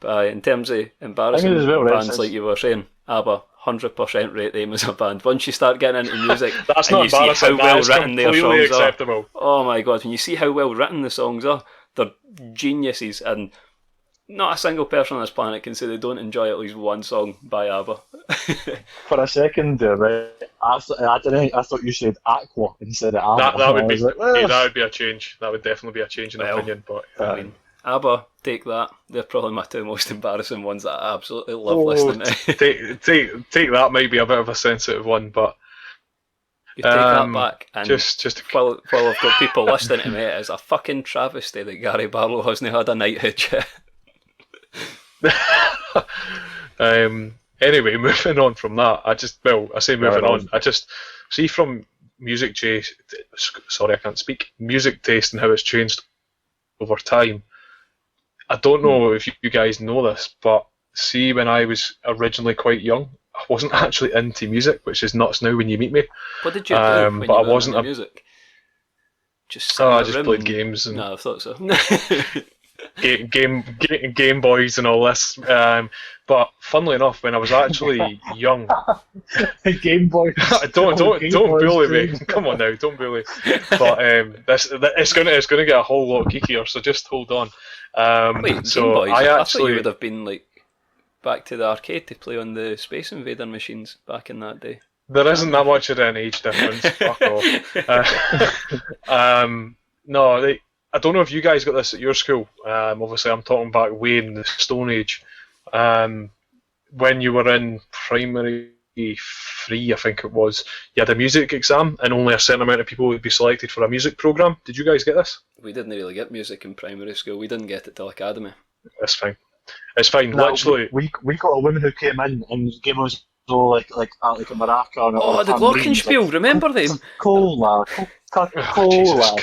But in terms of embarrassing bands, like you were saying, ABBA, 100% rate them as a band. Once you start getting into music, that's and not you see how well written their songs acceptable. are. Oh my god, when you see how well written the songs are, they're geniuses, and not a single person on this planet can say they don't enjoy at least one song by ABBA. For a second there, right, I thought you said Aqua instead of ABBA. That would be that would be a change. That would definitely be a change in opinion. But I mean, ABBA, take that. They're probably my two most embarrassing ones that I absolutely love listening to. take that might be a bit of a sensitive one, but you take that back, and just while I've got people listening to me, it is a fucking travesty that Gary Barlow hasn't had a nighthead yet. Anyway, moving on from that, I say moving on. I just see from music taste. Sorry, I can't speak. Music taste and how it's changed over time. I don't know if you guys know this, but see, when I was originally quite young, I wasn't actually into music, which is nuts now when you meet me. What did you do when you were into music? Just I just played games. And no, I thought so. Game Boys and all this. But funnily enough, when I was actually young, Game Boys. don't bully me. Come on now, don't bully. But it's gonna get a whole lot geekier. So just hold on. Wait, so Game Boys? I thought you would have been like back to the arcade to play on the Space Invader machines back in that day. There isn't that much of an age difference. Fuck off. No, I don't know if you guys got this at your school. Obviously, I'm talking back way in the Stone Age. When you were in primary 3, I think it was, you had a music exam, and only a certain amount of people would be selected for a music programme. Did you guys get this? We didn't really get music in primary school. We didn't get it till academy. That's fine. It's fine. No, literally, we got a woman who came in and gave us all like a maraca. And the Glockenspiel, remember them? Coca-Cola,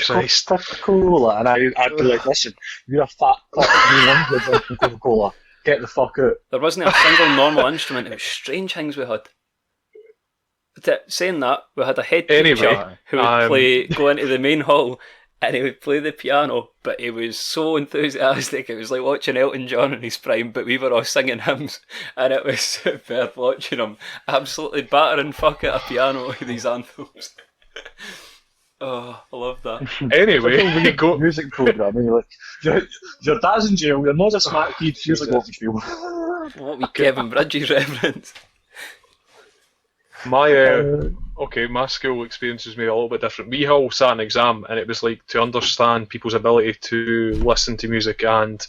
Coca-Cola, and I'd be like, listen, you're a fat cock, you want to drink Coca-Cola. Get the fuck out. There wasn't a single normal instrument. It was strange things we had. But saying that, we had a head teacher who would go into the main hall and he would play the piano, but he was so enthusiastic. It was like watching Elton John in his prime, but we were all singing hymns, and it was superb watching him absolutely battering fuck at a piano with these anthems. Oh, I love that. Anyway, we go music programme, and you're like, your dad's in jail, you're not a smart kid, here's a Glockenspiel. What we Kevin Bridges reference. My school experience was maybe a little bit different. We all sat an exam, and it was like to understand people's ability to listen to music and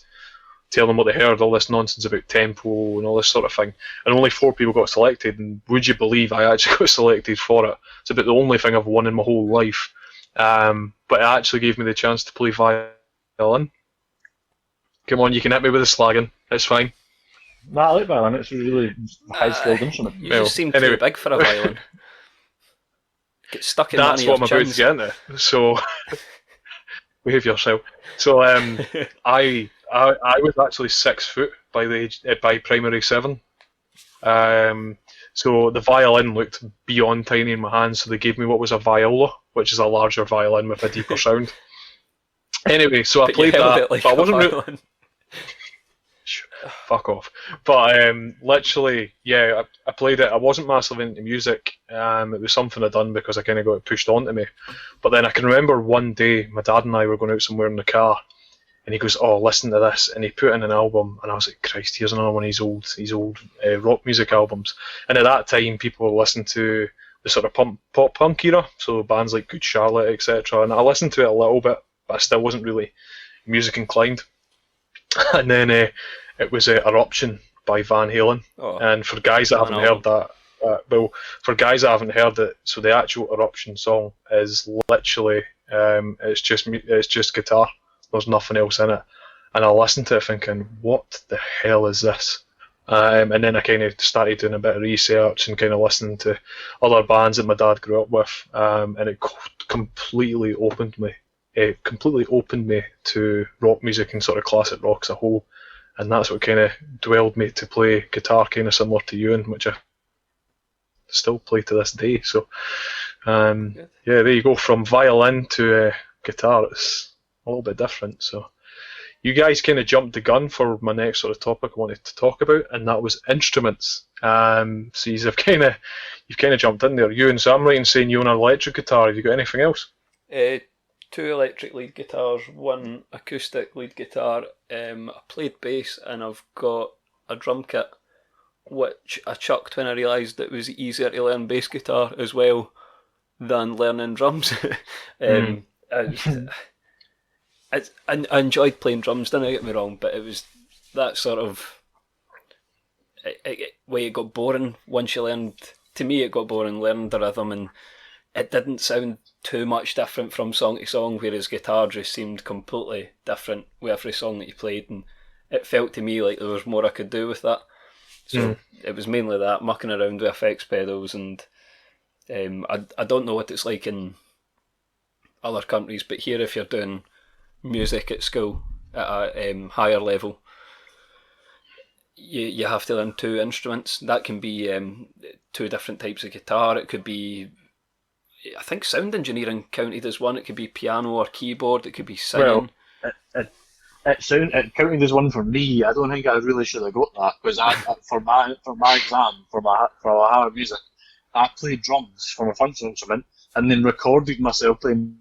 tell them what they heard, all this nonsense about tempo and all this sort of thing. And only 4 people got selected, and would you believe I actually got selected for it? It's about the only thing I've won in my whole life. But it actually gave me the chance to play violin. Come on, you can hit me with the slagging. It's fine. No, I like violin. It's a really high-skilled instrument. You just seem too big for a violin. Get stuck in that's what I'm about to get into. So, behave yourself. So, I was actually 6 foot by primary 7. So the violin looked beyond tiny in my hands, so they gave me what was a viola, which is a larger violin with a deeper sound. Anyway, so I played that, but I wasn't really... Fuck off. But literally, yeah, I played it. I wasn't massively into music. It was something I'd done because I kind of got it pushed onto me. But then I can remember one day, my dad and I were going out somewhere in the car, and he goes, "Oh, listen to this," and he put in an album, and I was like, "Christ, here's another one of his old rock music albums." And at that time, people were listening to the sort of pop punk era, so bands like Good Charlotte, etc. And I listened to it a little bit, but I still wasn't really music inclined. And then it was Eruption by Van Halen. Oh, and for guys that haven't heard that, for guys that haven't heard it, so the actual Eruption song is literally it's just guitar. There's nothing else in it. And I listened to it thinking, what the hell is this? And then I kind of started doing a bit of research and kind of listening to other bands that my dad grew up with, and it completely opened me. It completely opened me to rock music and sort of classic rock as a whole. And that's what kind of dwelled me to play guitar, kind of similar to Ewan, which I still play to this day. So Good. Yeah, there you go, from violin to guitar. It's a little bit different. So you guys kind of jumped the gun for my next sort of topic I wanted to talk about, and that was instruments. So you've kind of jumped in there. You, and so I'm right in saying you own an electric guitar. Have you got anything else? 2 electric lead guitars, 1 acoustic lead guitar. I played bass, and I've got a drum kit, which I chucked when I realised it was easier to learn bass guitar as well than learning drums. I enjoyed playing drums, don't get me wrong, but it was that sort of way it got boring once you learned. To me, it got boring learning the rhythm, and it didn't sound too much different from song to song, whereas guitar just seemed completely different with every song that you played, and it felt to me like there was more I could do with that. So it was mainly that, mucking around with effects pedals, and I don't know what it's like in other countries, but here if you're doing music at school at a higher level, you have to learn 2 instruments. That can be 2 different types of guitar. It could be, I think sound engineering counted as one. It could be piano or keyboard. It could be singing. Well, it counted as one for me. I don't think I really should have got that, because for my exam for my higher music, I played drums for my first instrument and then recorded myself playing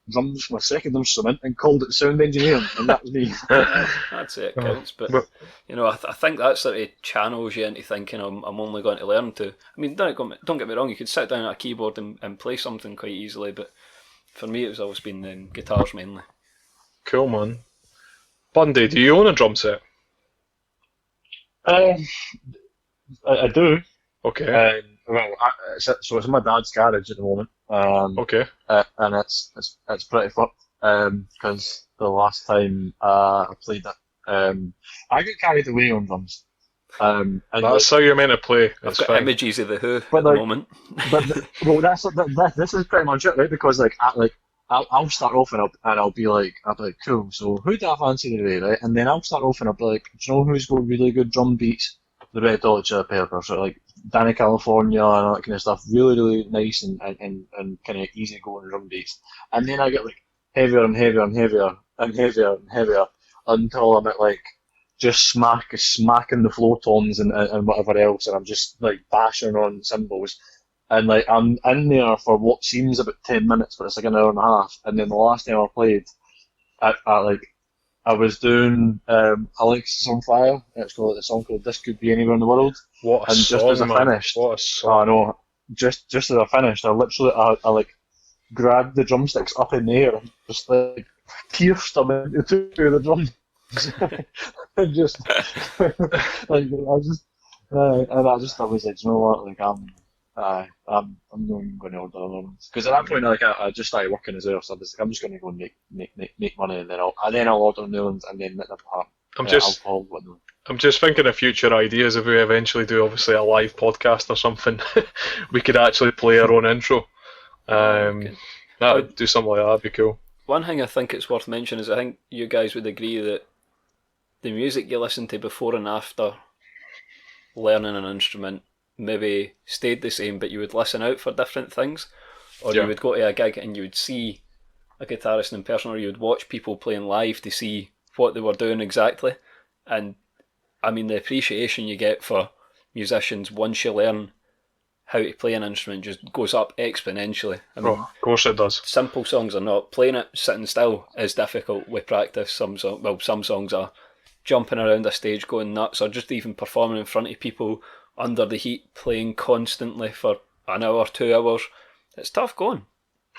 drums for my second instrument and called it sound engineering, and that was me. That's it, counts. But I think that sort of channels you into thinking I'm only going to learn to. I mean, don't get me wrong. You could sit down at a keyboard and play something quite easily, but for me, it's always been guitars mainly. Cool, man. Bundy, do you own a drum set? I do. Okay. So it's in my dad's garage at the moment. Okay. And it's pretty fucked. Because the last time I played it, I got carried away on drums. And that's how you're meant to play. That's I've got fine. images of the Who at the moment. This is pretty much it, right? Because I'll start off and I'll be like, cool. So who do I fancy today, right? And then I'll start off and I'll be like, do you know who's got really good drum beats? The Red Hot Chili Peppers, so like Danny California and all that kind of stuff. Really, really nice and kind of easy going drum beats. And then I get like heavier and heavier and heavier and heavier and heavier until I'm at like just smacking the floor tones and whatever else, and I'm just like bashing on cymbals. And like I'm in there for what seems about 10 minutes, but it's like an hour and a half. And then the last time I played, I was doing Alexis on Fire. It's called a song called "This Could Be Anywhere in the World." What a song, just as I man. finished, What a song. I know. Just as I finished, I literally I like grabbed the drumsticks up in the air and just like pierced them into the drums. And just like I was like, you know what, like I'm not even going to order another one, because at that point I just started working as well, so I was like, I'm just going to go and make money, and then I'll order new ones, and then let them have alcohol and whatnot. I'm just thinking of future ideas. If we eventually do, obviously, a live podcast or something, we could actually play our own intro. That would do something like that. That'd be cool. One thing I think it's worth mentioning is I think you guys would agree that the music you listen to before and after learning an instrument maybe stayed the same, but you would listen out for different things, or you would go to a gig and you would see a guitarist in person, or you would watch people playing live to see what they were doing exactly. And I mean, the appreciation you get for musicians once you learn how to play an instrument just goes up exponentially. I mean, Of course it does. simple songs are not. Playing it sitting still is difficult with practice. Some songs are jumping around a stage going nuts, or just even performing in front of people under the heat, playing constantly for an hour, 2 hours. It's tough going.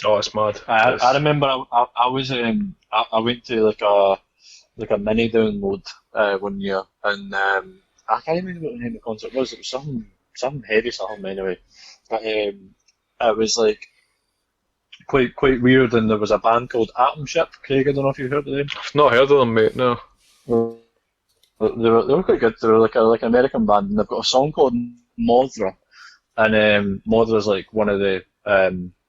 Oh, it's mad. I remember I was I went to like a mini download one year, and I can't remember what the name of the concert was. It was some heavy something anyway, but it was like quite weird. And there was a band called Atom Ship. Craig, I don't know if you've heard of them. I've not heard of them, mate. No. They were quite good. They were like an American band, and they've got a song called Mothra, and Mothra's like one of the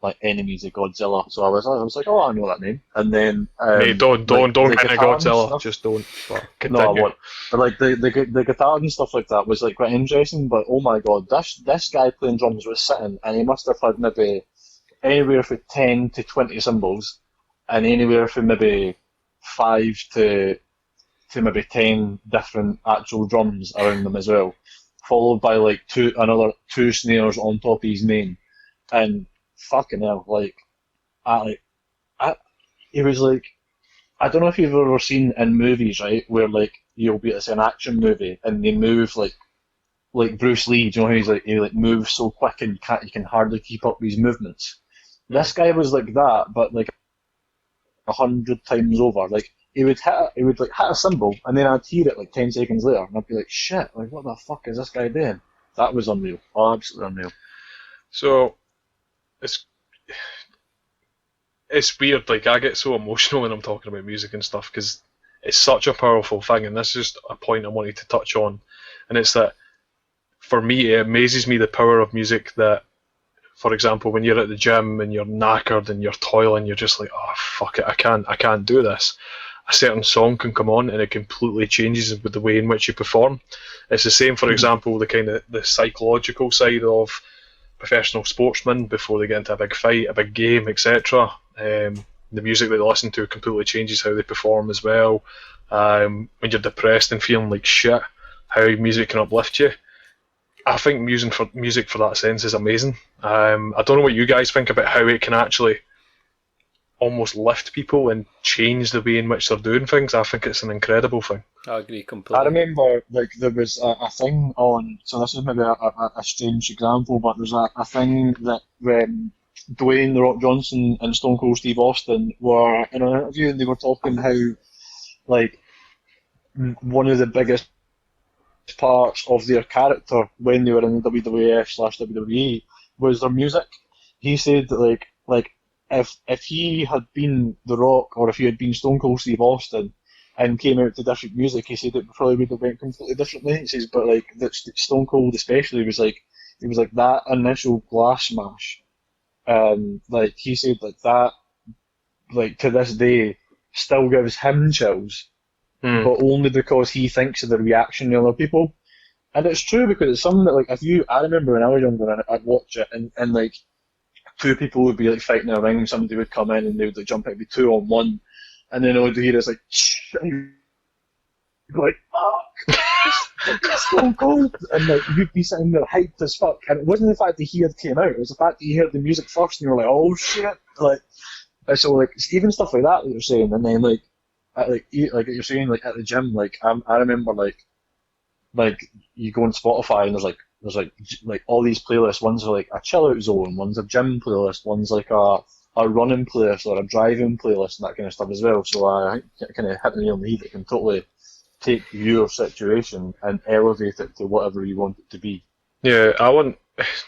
like enemies of Godzilla. So I was like, oh, I know that name. And then Mate, don't like, hit the a guitar and Godzilla. stuff- Just don't. But No, I continue. won't. But like the guitar and stuff like that was like quite interesting. But oh my god, this guy playing drums was sitting, and he must have had maybe anywhere from 10 to 20 cymbals, and anywhere from maybe 5 to maybe 10 different actual drums around them as well, followed by like another two snares on top of his main. And fucking hell, it was like, I don't know if you've ever seen in movies, right, where like you'll be, it's an action movie and they move like Bruce Lee, do you know how he moves so quick and you can hardly keep up with his movements. This guy was like that, but like 100 times over. Like he would hit a cymbal, and then I'd hear it like 10 seconds later, and I'd be like, shit, like what the fuck is this guy doing? That was unreal, absolutely unreal. So it's weird. Like I get so emotional when I'm talking about music and stuff because it's such a powerful thing, and this is just a point I wanted to touch on, and it's that for me it amazes me the power of music that. For example, when you're at the gym and you're knackered and you're toiling, you're just like, oh fuck it, I can't do this. A certain song can come on and it completely changes with the way in which you perform. It's the same, for example, the kind of the psychological side of professional sportsmen before they get into a big fight, a big game, etc. The music that they listen to completely changes how they perform as well. When you're depressed and feeling like shit, how music can uplift you. I think music for that sense is amazing. I don't know what you guys think about how it can actually almost lift people and change the way in which they're doing things. I think it's an incredible thing. I agree completely. I remember like there was a thing on, so this is maybe a strange example, but there's a thing that Dwayne The Rock Johnson and Stone Cold Steve Austin were in an interview, and they were talking how like one of the biggest parts of their character when they were in WWF/WWE was their music. He said that like if he had been The Rock or if he had been Stone Cold Steve Austin and came out to different music, he said it probably would have went completely differently. He says, but like that Stone Cold especially was like that initial glass smash. Like he said like that, like to this day still gives him chills. But only because he thinks of the reaction of other people. And it's true because it's something that, like, I remember when I was younger and I'd watch it and like, two people would be, like, fighting in a ring and somebody would come in and they would, like, jump out, it'd be 2-on-1, and then all you'd hear is, like, and you'd be like, fuck! It's so cold! And, like, you'd be sitting there hyped as fuck. And it wasn't the fact that he had came out, it was the fact that you heard the music first and you were like, oh shit! Like, so, like, even stuff like that you're saying, and then, like you're saying, like at the gym, like I remember, like you go on Spotify and there's like all these playlists. One's like a chill out zone, one's a gym playlist, one's like a running playlist or a driving playlist and that kind of stuff as well. So I think kind of hit the nail on the head. It can totally take your situation and elevate it to whatever you want it to be. Yeah, I want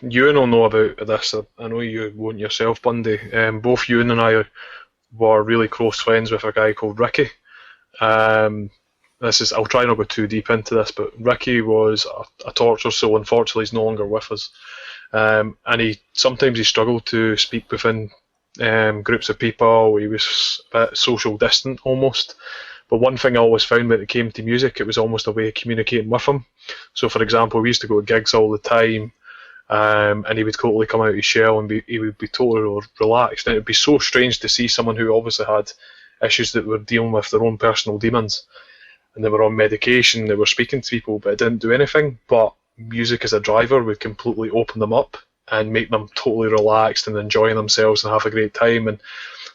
Ewan will know about this. I know you won't yourself, Bundy. Both Ewan and I were really close friends with a guy called Ricky. I'll try not to go too deep into this, but Ricky was a torture soul. Unfortunately, he's no longer with us, and sometimes he struggled to speak within groups of people. He was a bit social distant almost. But one thing I always found when it came to music, it was almost a way of communicating with him. So, for example, we used to go to gigs all the time. And he would totally come out of his shell and he would be totally relaxed. And it would be so strange to see someone who obviously had issues that were dealing with their own personal demons. And they were on medication, they were speaking to people, but it didn't do anything. But music as a driver would completely open them up and make them totally relaxed and enjoying themselves and have a great time. And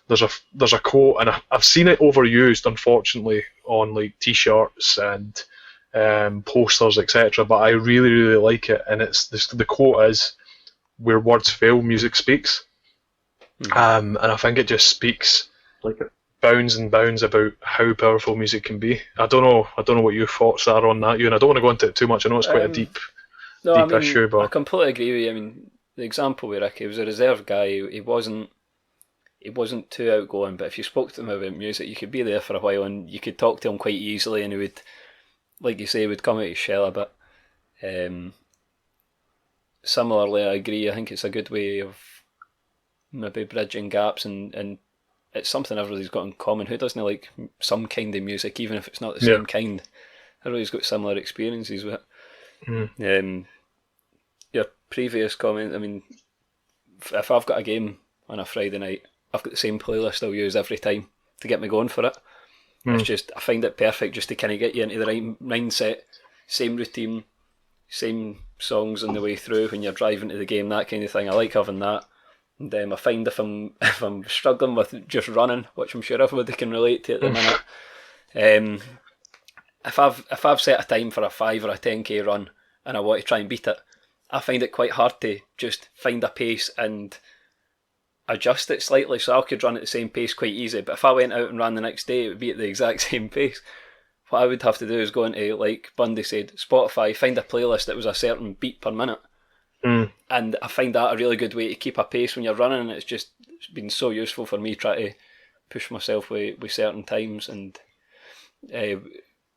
there's a quote, and I've seen it overused, unfortunately, on like T-shirts and posters, etc. But I really, really like it, and the quote is, "Where words fail, music speaks." And I think it just speaks Like it. bounds and bounds about how powerful music can be. I don't know what your thoughts are on that, Ewan. I don't want to go into it too much. I know it's quite a deep issue, but I completely agree with you. I mean, the example with Ricky was a reserved guy. He wasn't too outgoing, but if you spoke to him about music, you could be there for a while and you could talk to him quite easily, and he would, like you say, would come out of his shell a bit. Similarly, I agree. I think it's a good way of maybe bridging gaps, and it's something everybody's got in common. Who doesn't like some kind of music, even if it's not the same kind? Everybody's got similar experiences with it. Your previous comment, I mean, if I've got a game on a Friday night, I've got the same playlist I'll use every time to get me going for it. It's just, I find it perfect just to kind of get you into the right mindset, same routine, same songs on the way through when you're driving to the game, that kind of thing. I like having that. And I find if I'm struggling with just running, which I'm sure everybody can relate to at the minute, if I've set a time for a 5 or a 10k run and I want to try and beat it, I find it quite hard to just find a pace and adjust it slightly, so I could run at the same pace quite easy, but if I went out and ran the next day, it would be at the exact same pace. What I would have to do is go into, like Bundy said, Spotify, find a playlist that was a certain beat per minute, and I find that a really good way to keep a pace when you're running, and it's been so useful for me trying to push myself with certain times. And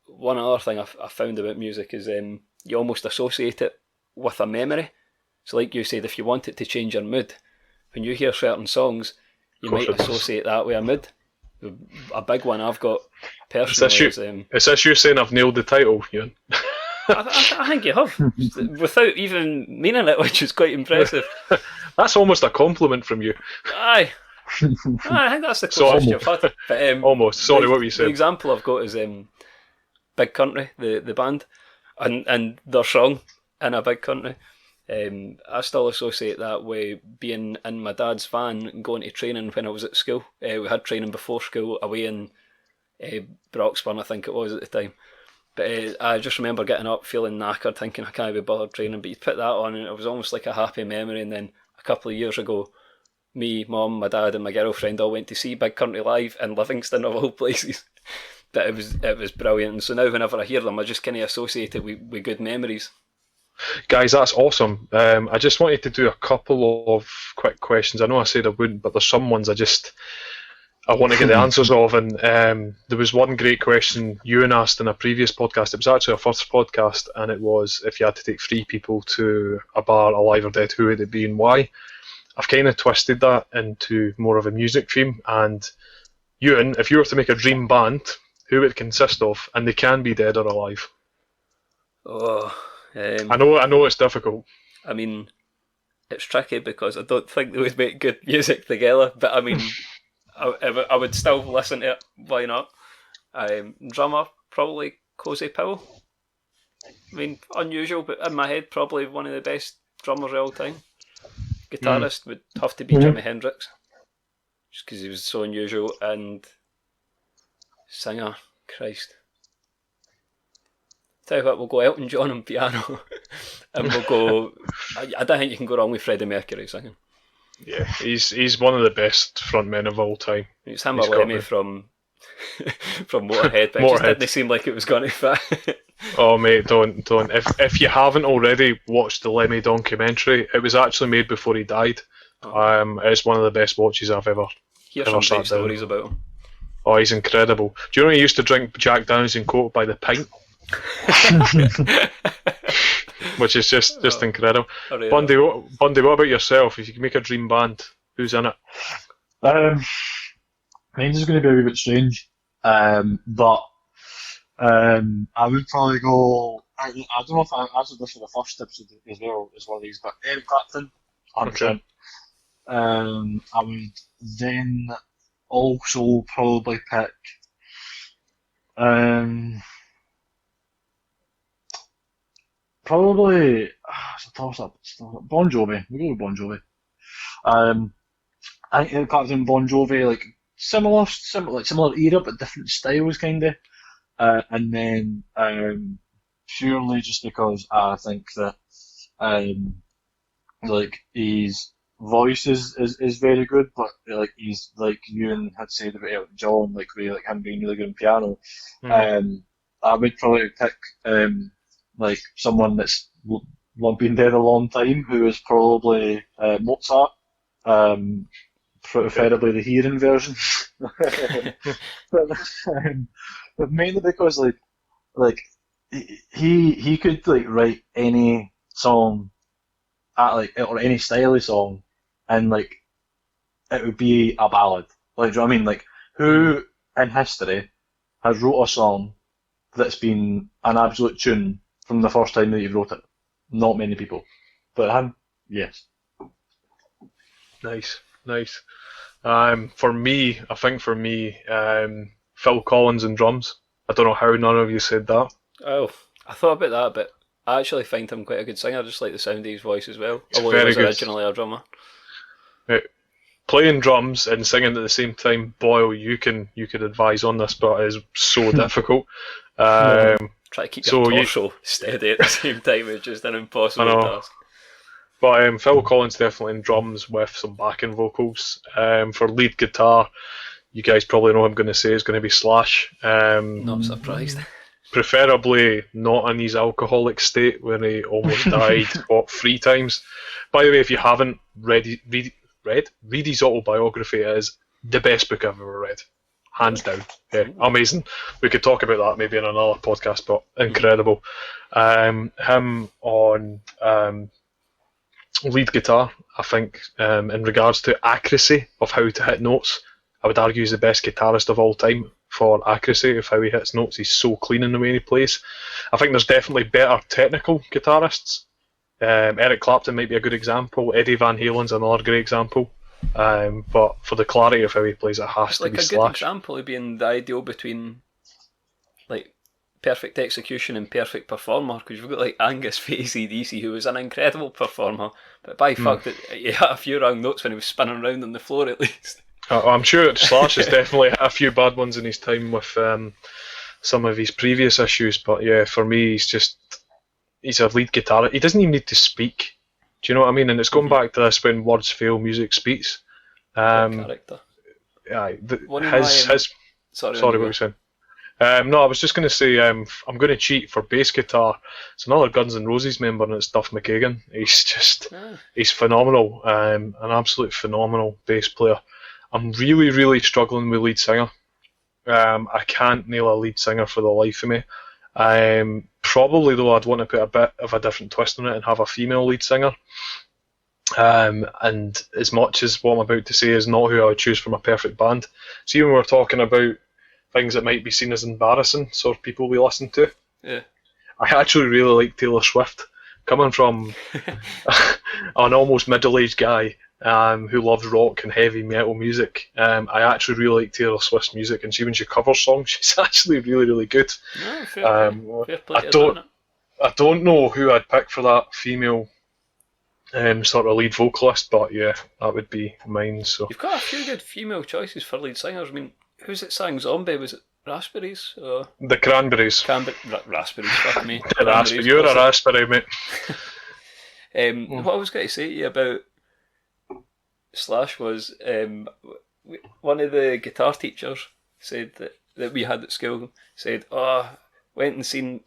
one other thing I found about music is you almost associate it with a memory. So like you said, if you want it to change your mood, when you hear certain songs, you might associate that with a mood. A big one I've got personally is this you saying I've nailed the title, Ewan? I think you have, without even meaning it, which is quite impressive. That's almost a compliment from you. Aye. I think that's the closest you've had. But, almost. Sorry, what were you saying? The example I've got is Big Country, the band, and their song In a Big Country. I still associate that with being in my dad's van and going to training when I was at school. We had training before school away in Broxburn, I think it was at the time. But I just remember getting up feeling knackered, thinking I can't be bothered training, but you'd put that on and it was almost like a happy memory. And then a couple of years ago, me, mum, my dad and my girlfriend all went to see Big Country live in Livingston of all places. But it was brilliant, and so now whenever I hear them I just kind of associate it with good memories. Guys, that's awesome. I just wanted to do a couple of quick questions. I know I said I wouldn't, but there's some ones I want to get the answers of. And there was one great question Ewan asked in a previous podcast. It was actually our first podcast, and it was, if you had to take 3 people to a bar, alive or dead, who would it be and why? I've kind of twisted that into more of a music theme. And Ewan, if you were to make a dream band, who would it consist of? And they can be dead or alive. I know it's difficult. I mean, it's tricky because I don't think they would make good music together, but I mean, I would still listen to it. Why not? Drummer, probably Cozy Powell. I mean, unusual, but in my head, probably one of the best drummers of all time. Guitarist would have to be Jimi Hendrix, just because he was so unusual. And singer, Christ. Tell you what, we'll go Elton John on piano, and we'll go. I don't think you can go wrong with Freddie Mercury singing. Yeah, he's one of the best frontmen of all time. It's him or Lemmy from Motorhead, but it just didn't seem like it was going to fit. Oh mate, don't. If you haven't already watched the Lemmy documentary, it was actually made before he died. It's one of the best watches I've ever. Hear some great stories about him. Oh, he's incredible. Do you know he used to drink Jack Daniels and Coke by the pint? Which is just incredible. Bundy, what about yourself? If you could make a dream band, who's in it? Mine's is going to be a wee bit strange, but I would probably go. I don't know if I answered this for the first episode as well as one of these, but Eric Clapton, 100%. Okay. I would then also probably pick. Probably it's a toss-up. Bon Jovi. We go with Bon Jovi. I think Eric Clapton and Bon Jovi, like similar era but different styles, kind of. And then purely just because I think that like his voice is very good, but like he's like Ewan had said about Elton John, like really like him being really good on piano. I would probably pick like someone that's been dead a long time, who is probably Mozart, preferably the hearing version. But mainly because like he could like write any song or any style of song, and like it would be a ballad. Like, do you know what I mean? Like, who in history has wrote a song that's been an absolute tune from the first time that you wrote it? Not many people. But him, yes. Nice. Nice. For me, I think for me, Phil Collins and drums. I don't know how none of you said that. Oh, I thought about that, but I actually find him quite a good singer. I just like the sound of his voice as well. He's Although he very was good. originally a drummer. Playing drums and singing at the same time, Boyle, you can advise on this, but it is so difficult. Try to keep So your you- torso steady at the same time is just an impossible I know. task. But Phil Collins definitely in drums with some backing vocals. For lead guitar, you guys probably know who I'm going to say is going to be Slash. Not surprised. Preferably not in his alcoholic state when he almost died, 3 times. By the way, if you haven't read his autobiography. It is the best book I've ever read. Hands down. Yeah, amazing. We could talk about that maybe in another podcast, but incredible. Him on lead guitar, I think, in regards to accuracy of how to hit notes, I would argue he's the best guitarist of all time for accuracy of how he hits notes. He's so clean in the way he plays. I think there's definitely better technical guitarists. Eric Clapton might be a good example. Eddie Van Halen's another great example. But for the clarity of how he plays, it has It's to like be a good Slash. example of being the ideal between like perfect execution and perfect performer, because you've got like Angus for AC/DC, who was an incredible performer, but by fuck that he hit a few wrong notes when he was spinning around on the floor at least. I'm sure Slash has definitely had a few bad ones in his time with some of his previous issues, but yeah, for me, he's a lead guitarist. He doesn't even need to speak. Do you know what I mean? And it's going back to this: when words fail, music speaks. Character. One of His my, sorry, on what you were go. you saying? No, I was just going to say I'm going to cheat for bass guitar. It's another Guns N' Roses member, and it's Duff McKagan. He's phenomenal, an absolute phenomenal bass player. I'm really, really struggling with lead singer. I can't nail a lead singer for the life of me. Probably though, I'd want to put a bit of a different twist on it and have a female lead singer. And as much as what I'm about to say is not who I would choose for my perfect band, see when we're talking about things that might be seen as embarrassing, sort of people we listen to, Yeah. I actually really like Taylor Swift. Coming from an almost middle-aged guy who loves rock and heavy metal music, I actually really like Taylor Swift's music, and when she covers songs, she's actually really, really good. No, fair play I to don't- that, innit? I don't know who I'd pick for that female sort of lead vocalist, but yeah, that would be mine. So You've got a few good female choices for lead singers. I mean, who's it sang Zombie? Was it Raspberries? Or the Cranberries. Raspberries, fuck me. Raspberry. You're a raspberry, mate. What I was going to say to you about Slash was one of the guitar teachers said that we had at school said, went and seen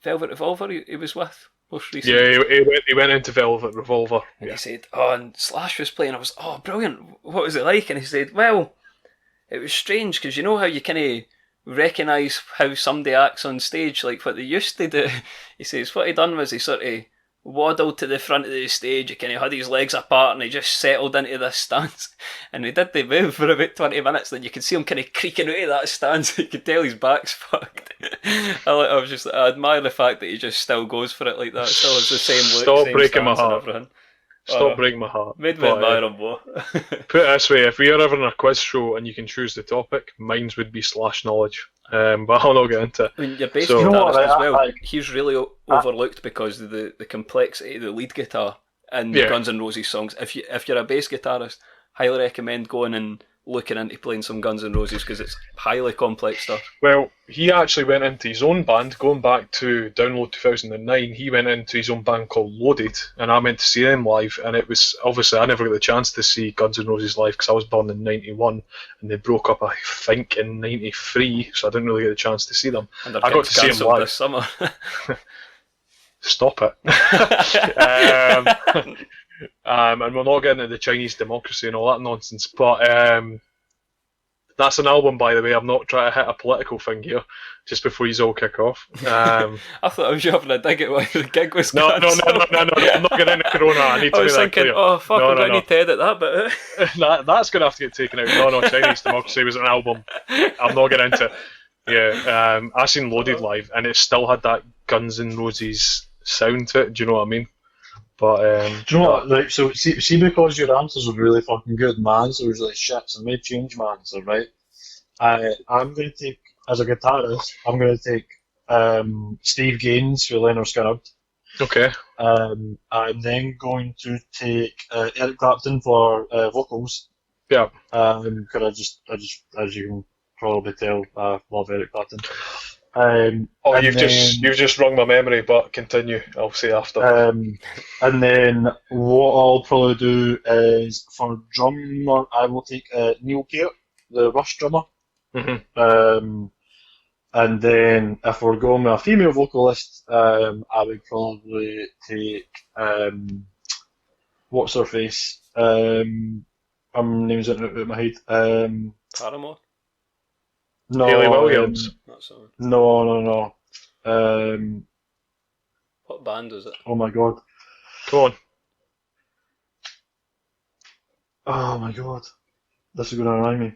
Velvet Revolver he was with most recently. Yeah, he went into Velvet Revolver. And Yeah. he said, and Slash was playing. I was, brilliant. What was it like? And he said, well, it was strange because you know how you kind of recognise how somebody acts on stage, like what they used to do. He says what he done was he sort of waddled to the front of the stage, he kind of had his legs apart and he just settled into this stance. And he did the move for about 20 minutes, then you could see him kind of creaking out of that stance. You could tell his back's fucked. I admire the fact that he just still goes for it like that. Still has the same look, Stop same breaking my stance and heart. everything. Stop breaking my heart. Made me But, admire him more. put it this way, if we are ever in a quiz show and you can choose the topic, mine would be Slash knowledge. But I'll not get into it. I mean, your bass So- guitarist You know what, as well, I- he's really overlooked because of the complexity of the lead guitar in Yeah. Guns N' Roses songs. If you're a bass guitarist, highly recommend going and looking into playing some Guns N' Roses because it's highly complex stuff. Well, he actually went into his own band, going back to Download 2009, he went into his own band called Loaded, and I went to see them live, and it was, obviously, I never got the chance to see Guns N' Roses live because I was born in 91, and they broke up, I think, in 93, so I didn't really get the chance to see them. And they're I got to see him cancelled live. this summer. Stop it. And we're not getting into the Chinese democracy and all that nonsense, but that's an album, by the way. I'm not trying to hit a political thing here, just before you all kick off. I thought I was having a dig at why the gig was No, cancelled. I'm not getting into Corona. I need to I be was that thinking, clear. oh fuck, No, I'm no, going to no. need to edit that bit out. That's going to have to get taken out. No, Chinese Democracy was an album. I'm not getting into it. Yeah, I seen Loaded live, and it still had that Guns N' Roses sound to it. Do you know what I mean? But Do you know what? Like, so see, because your answers were really fucking good, my answer was like shit, so I may change my answer, right? I'm going to take, as a guitarist, I'm going to take Steve Gaines for Leonard Skinner. okay, I'm then going to take Eric Clapton for vocals. yeah. Because I just, as you can probably tell, I love Eric Clapton. Oh, and you've just wrung my memory, but continue. I'll say after. And then what I'll probably do is for drummer, I will take Neil Peart, the Rush drummer. hmm And then if we're going with a female vocalist, I would probably take what's her face? Her name's out of my head. Paramore? No, Hayley Williams. Not so. No. What band was it? Oh my god. Come on. Oh my god. This is going to remind me.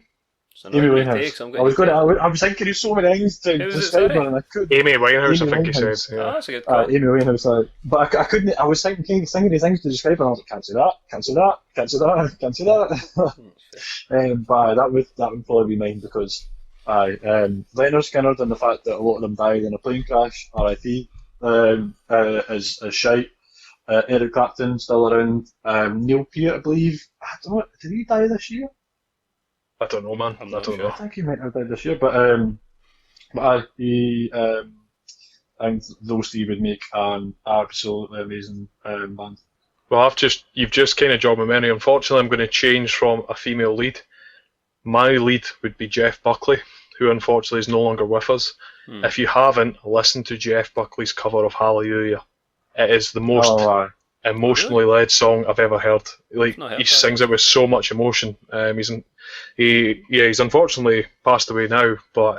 It's an Amy ugly Winehouse. take, so I'm I was going going to to. I was thinking of so many things to Who was it, describe sorry? her, and I couldn't. Amy Winehouse, Amy I think you Winehouse. said. Oh, Yeah. that's a good call. Amy Winehouse. But I couldn't. I was thinking of things to describe her, and I was like, can't say that, can't say that, can't say that, can't say that. But that would probably be mine because Leonard Skinner and the fact that a lot of them died in a plane crash, R.I.P. Is shite. Eric Clapton still around. Neil Peart, I believe. I don't know. Did he die this year? I don't know, man. I'm I not don't sure. know. I think he might have died this year, but I think those three would make an absolutely amazing band. Well, you've just kind of jogged my memory. Unfortunately, I'm going to change from a female lead. My lead would be Jeff Buckley, who unfortunately is no longer with us. If you haven't, listen to Jeff Buckley's cover of Hallelujah. It is the most emotionally led song I've ever heard. Like, Not heard he that. sings it with so much emotion. He's unfortunately passed away now, but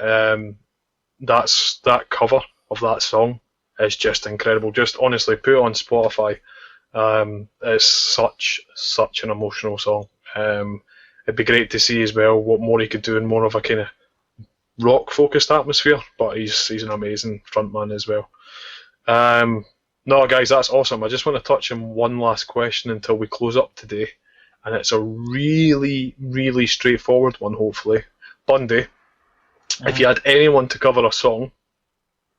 that cover of that song is just incredible. Just honestly, put it on Spotify. It's such an emotional song. It'd be great to see as well what more he could do in more of a kind of rock focused atmosphere, but he's an amazing frontman as well. No, guys, that's awesome. I just want to touch on one last question until we close up today, and it's a really, really straightforward one, hopefully. Bundy, if you had anyone to cover a song,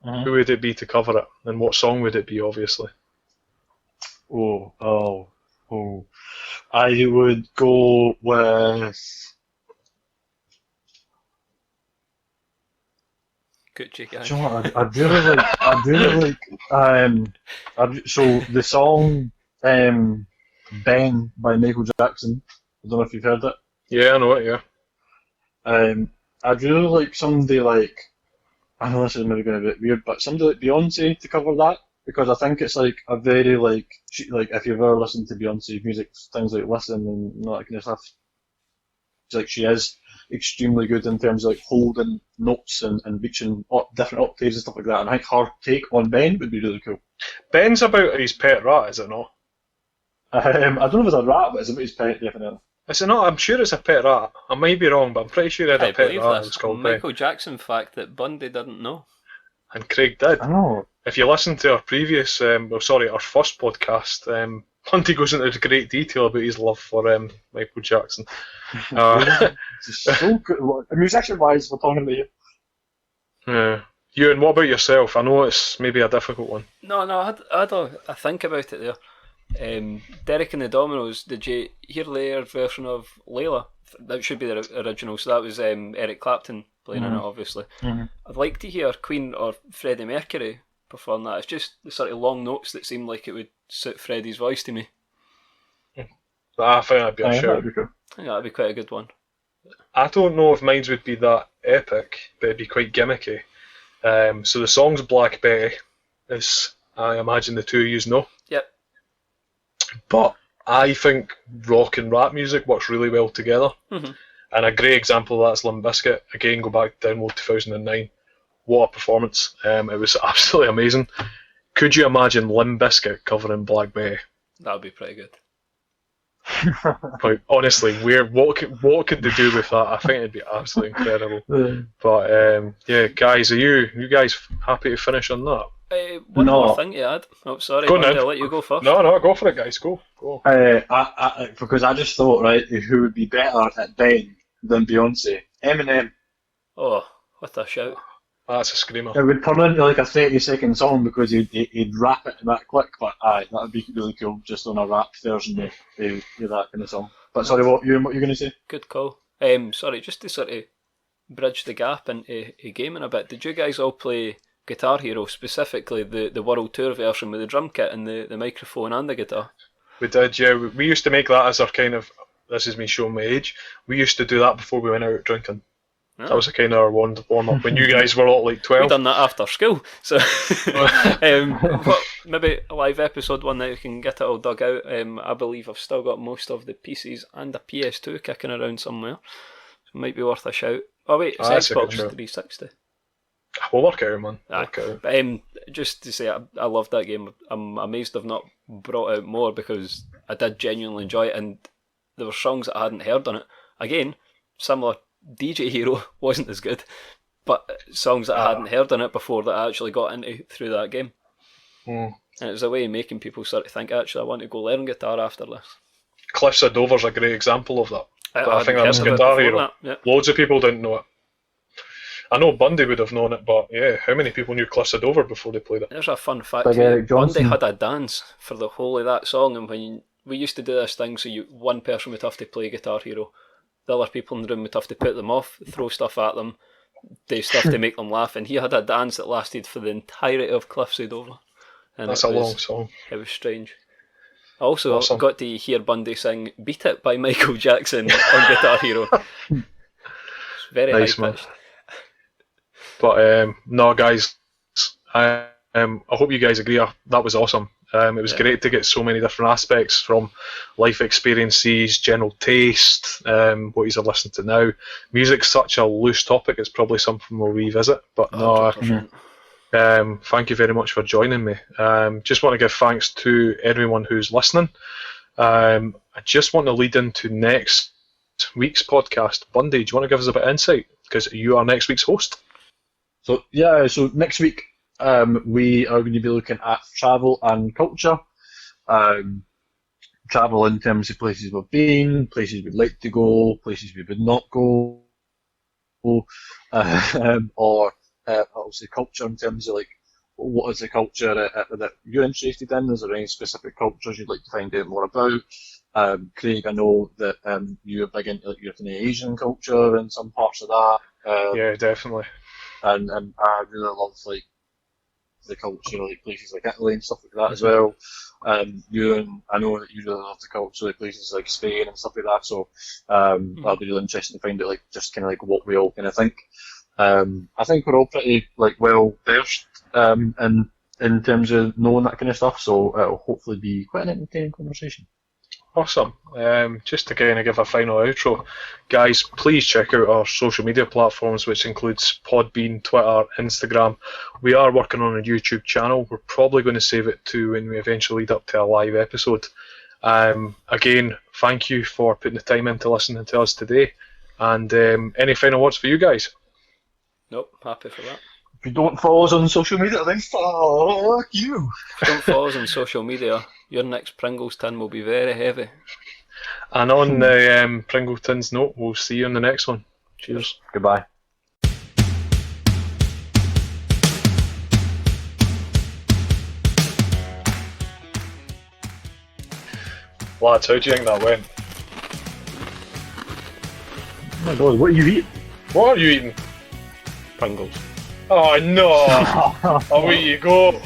who would it be to cover it, and what song would it be, obviously? Oh. I would go with. Gucci gang. Do you know what? I really like. So the song "Ben" by Michael Jackson. I don't know if you've heard it. Yeah, I know it, yeah. I'd really like somebody like. I know this is maybe going to be a bit weird, but somebody like Beyonce to cover that because I think it's like a very like if you've ever listened to Beyonce music, things like Listen and all that kind of stuff. It's like she is extremely good in terms of like holding notes and reaching different octaves and stuff like that. And I think her take on Ben would be really cool. Ben's about his pet rat, is it not? I don't know if it's a rat, but it's about his pet, definitely. Is it not? I'm sure it's a pet rat. I might be wrong, but I'm pretty sure he had I a pet believe rat. this. It's called Ben. Michael Jackson fact that Bundy didn't know. And Craig did. I know. If you listen to our previous, our first podcast, Bundy goes into great detail about his love for Michael Jackson. It's so good. Musician-wise, we're talking about you. Yeah. Ewan, what about yourself? I know it's maybe a difficult one. No, I had a think about it there. Derek and the Dominoes, did you hear their version of Layla? That should be the original, so that was Eric Clapton playing in it, obviously. I'd like to hear Queen or Freddie Mercury perform that. It's just the sort of long notes that seem like it would suit Freddie's voice to me. I think that'd be a shout. That'd be cool. I think that'd be quite a good one. I don't know if mine would be that epic, but it'd be quite gimmicky. So the song's Black Betty, as I imagine the two of you know. Yep. But I think rock and rap music works really well together. Mm-hmm. And a great example of that's Limp Bizkit. Again, go back to Download 2009. What a performance. It was absolutely amazing. Could you imagine Limp Bizkit covering Black Betty? That would be pretty good. Like, honestly, what could they do with that? I think it'd be absolutely incredible. But yeah, guys, are you guys happy to finish on that? One No. more thing to add. Oh, sorry, Go on, Bundy, Ned. I'll let you go first. No, go for it, guys. Go. Because I just thought, right, who would be better at Ben than Beyonce? Eminem. Oh, what a shout. That's a screamer. It would turn into like a 30-second song because he'd rap it that quick, but aye, that would be really cool just on a rap version of that kind of song. But sorry, what you going to say? Good call. Sorry, just to sort of bridge the gap into gaming a bit, did you guys all play Guitar Hero, specifically the World Tour version with the drum kit and the microphone and the guitar? We did, yeah. We used to make that as our kind of, this is me showing my age, we used to do that before we went out drinking. That was a kind of our warm-up when you guys were all like 12. We done that after school, so but maybe a live episode one that you can get it all dug out. I believe I've still got most of the pieces and a PS2 kicking around somewhere, so it might be worth a shout. Oh wait, it's That's a good Xbox shout. 360. We'll work out, man. Aye. Work out. But just to say, I love that game. I'm amazed I've not brought out more because I did genuinely enjoy it, and there were songs that I hadn't heard on it. Again, similar. DJ Hero wasn't as good, but songs that I hadn't heard on it before that I actually got into through that game. Mm. And it was a way of making people start to think, actually, I want to go learn guitar after this. Cliffs of Dover's a great example of that. But I think hadn't that was heard of it Guitar before Hero. that, yeah. Loads of people didn't know it. I know Bundy would have known it, but yeah, how many people knew Cliffs of Dover before they played it? There's a fun fact Like here. Eric Bundy Johnson. had a dance for the whole of that song, and when we used to do this thing, so one person would have to play Guitar Hero, the other people in the room would have to put them off, throw stuff at them, do stuff to make them laugh, and he had a dance that lasted for the entirety of Cliffs of Dover. And That's it a was, long song. It was strange. I also Awesome. got to hear Bundy sing Beat It by Michael Jackson on Guitar Hero. It's very Nice, high man. pitched. But no, guys, I hope you guys agree. That was awesome. It was great to get so many different aspects from life experiences, general taste, what you're listening to now. Music's such a loose topic; it's probably something we'll revisit. But no, 100%. thank you very much for joining me. Just want to give thanks to everyone who's listening. I just want to lead into next week's podcast. Bundy, do you want to give us a bit of insight? Because you are next week's host. So next week we are going to be looking at travel and culture. Travel in terms of places we've been, places we'd like to go, places we would not go, or obviously culture in terms of like what is the culture that you're interested in? Is there any specific cultures you'd like to find out more about? Craig, I know that you're big into like your kind of Asian culture and some parts of that. Yeah, definitely. And I really love like the culture, like places like Italy and stuff like that as well. I know that you really love the culture, like places like Spain and stuff like that. So that'll be really interesting to find out like just kind of like what we all kind of think. I think we're all pretty like well versed in terms of knowing that kind of stuff. So it'll hopefully be quite an entertaining conversation. Awesome. Just to kind of give a final outro, guys, please check out our social media platforms, which includes Podbean, Twitter, Instagram. We are working on a YouTube channel. We're probably going to save it to when we eventually lead up to a live episode. Again, thank you for putting the time in to listening to us today. And any final words for you guys? Nope, happy for that. If you don't follow us on social media, then fuck you. Don't follow us on social media. Your next Pringles tin will be very heavy. And on the Pringletons note, we'll see you in the next one. Cheers. Goodbye. Lads, how do you think that went? Oh my god, what are you eating? What are you eating? Pringles. Oh no! Away you go!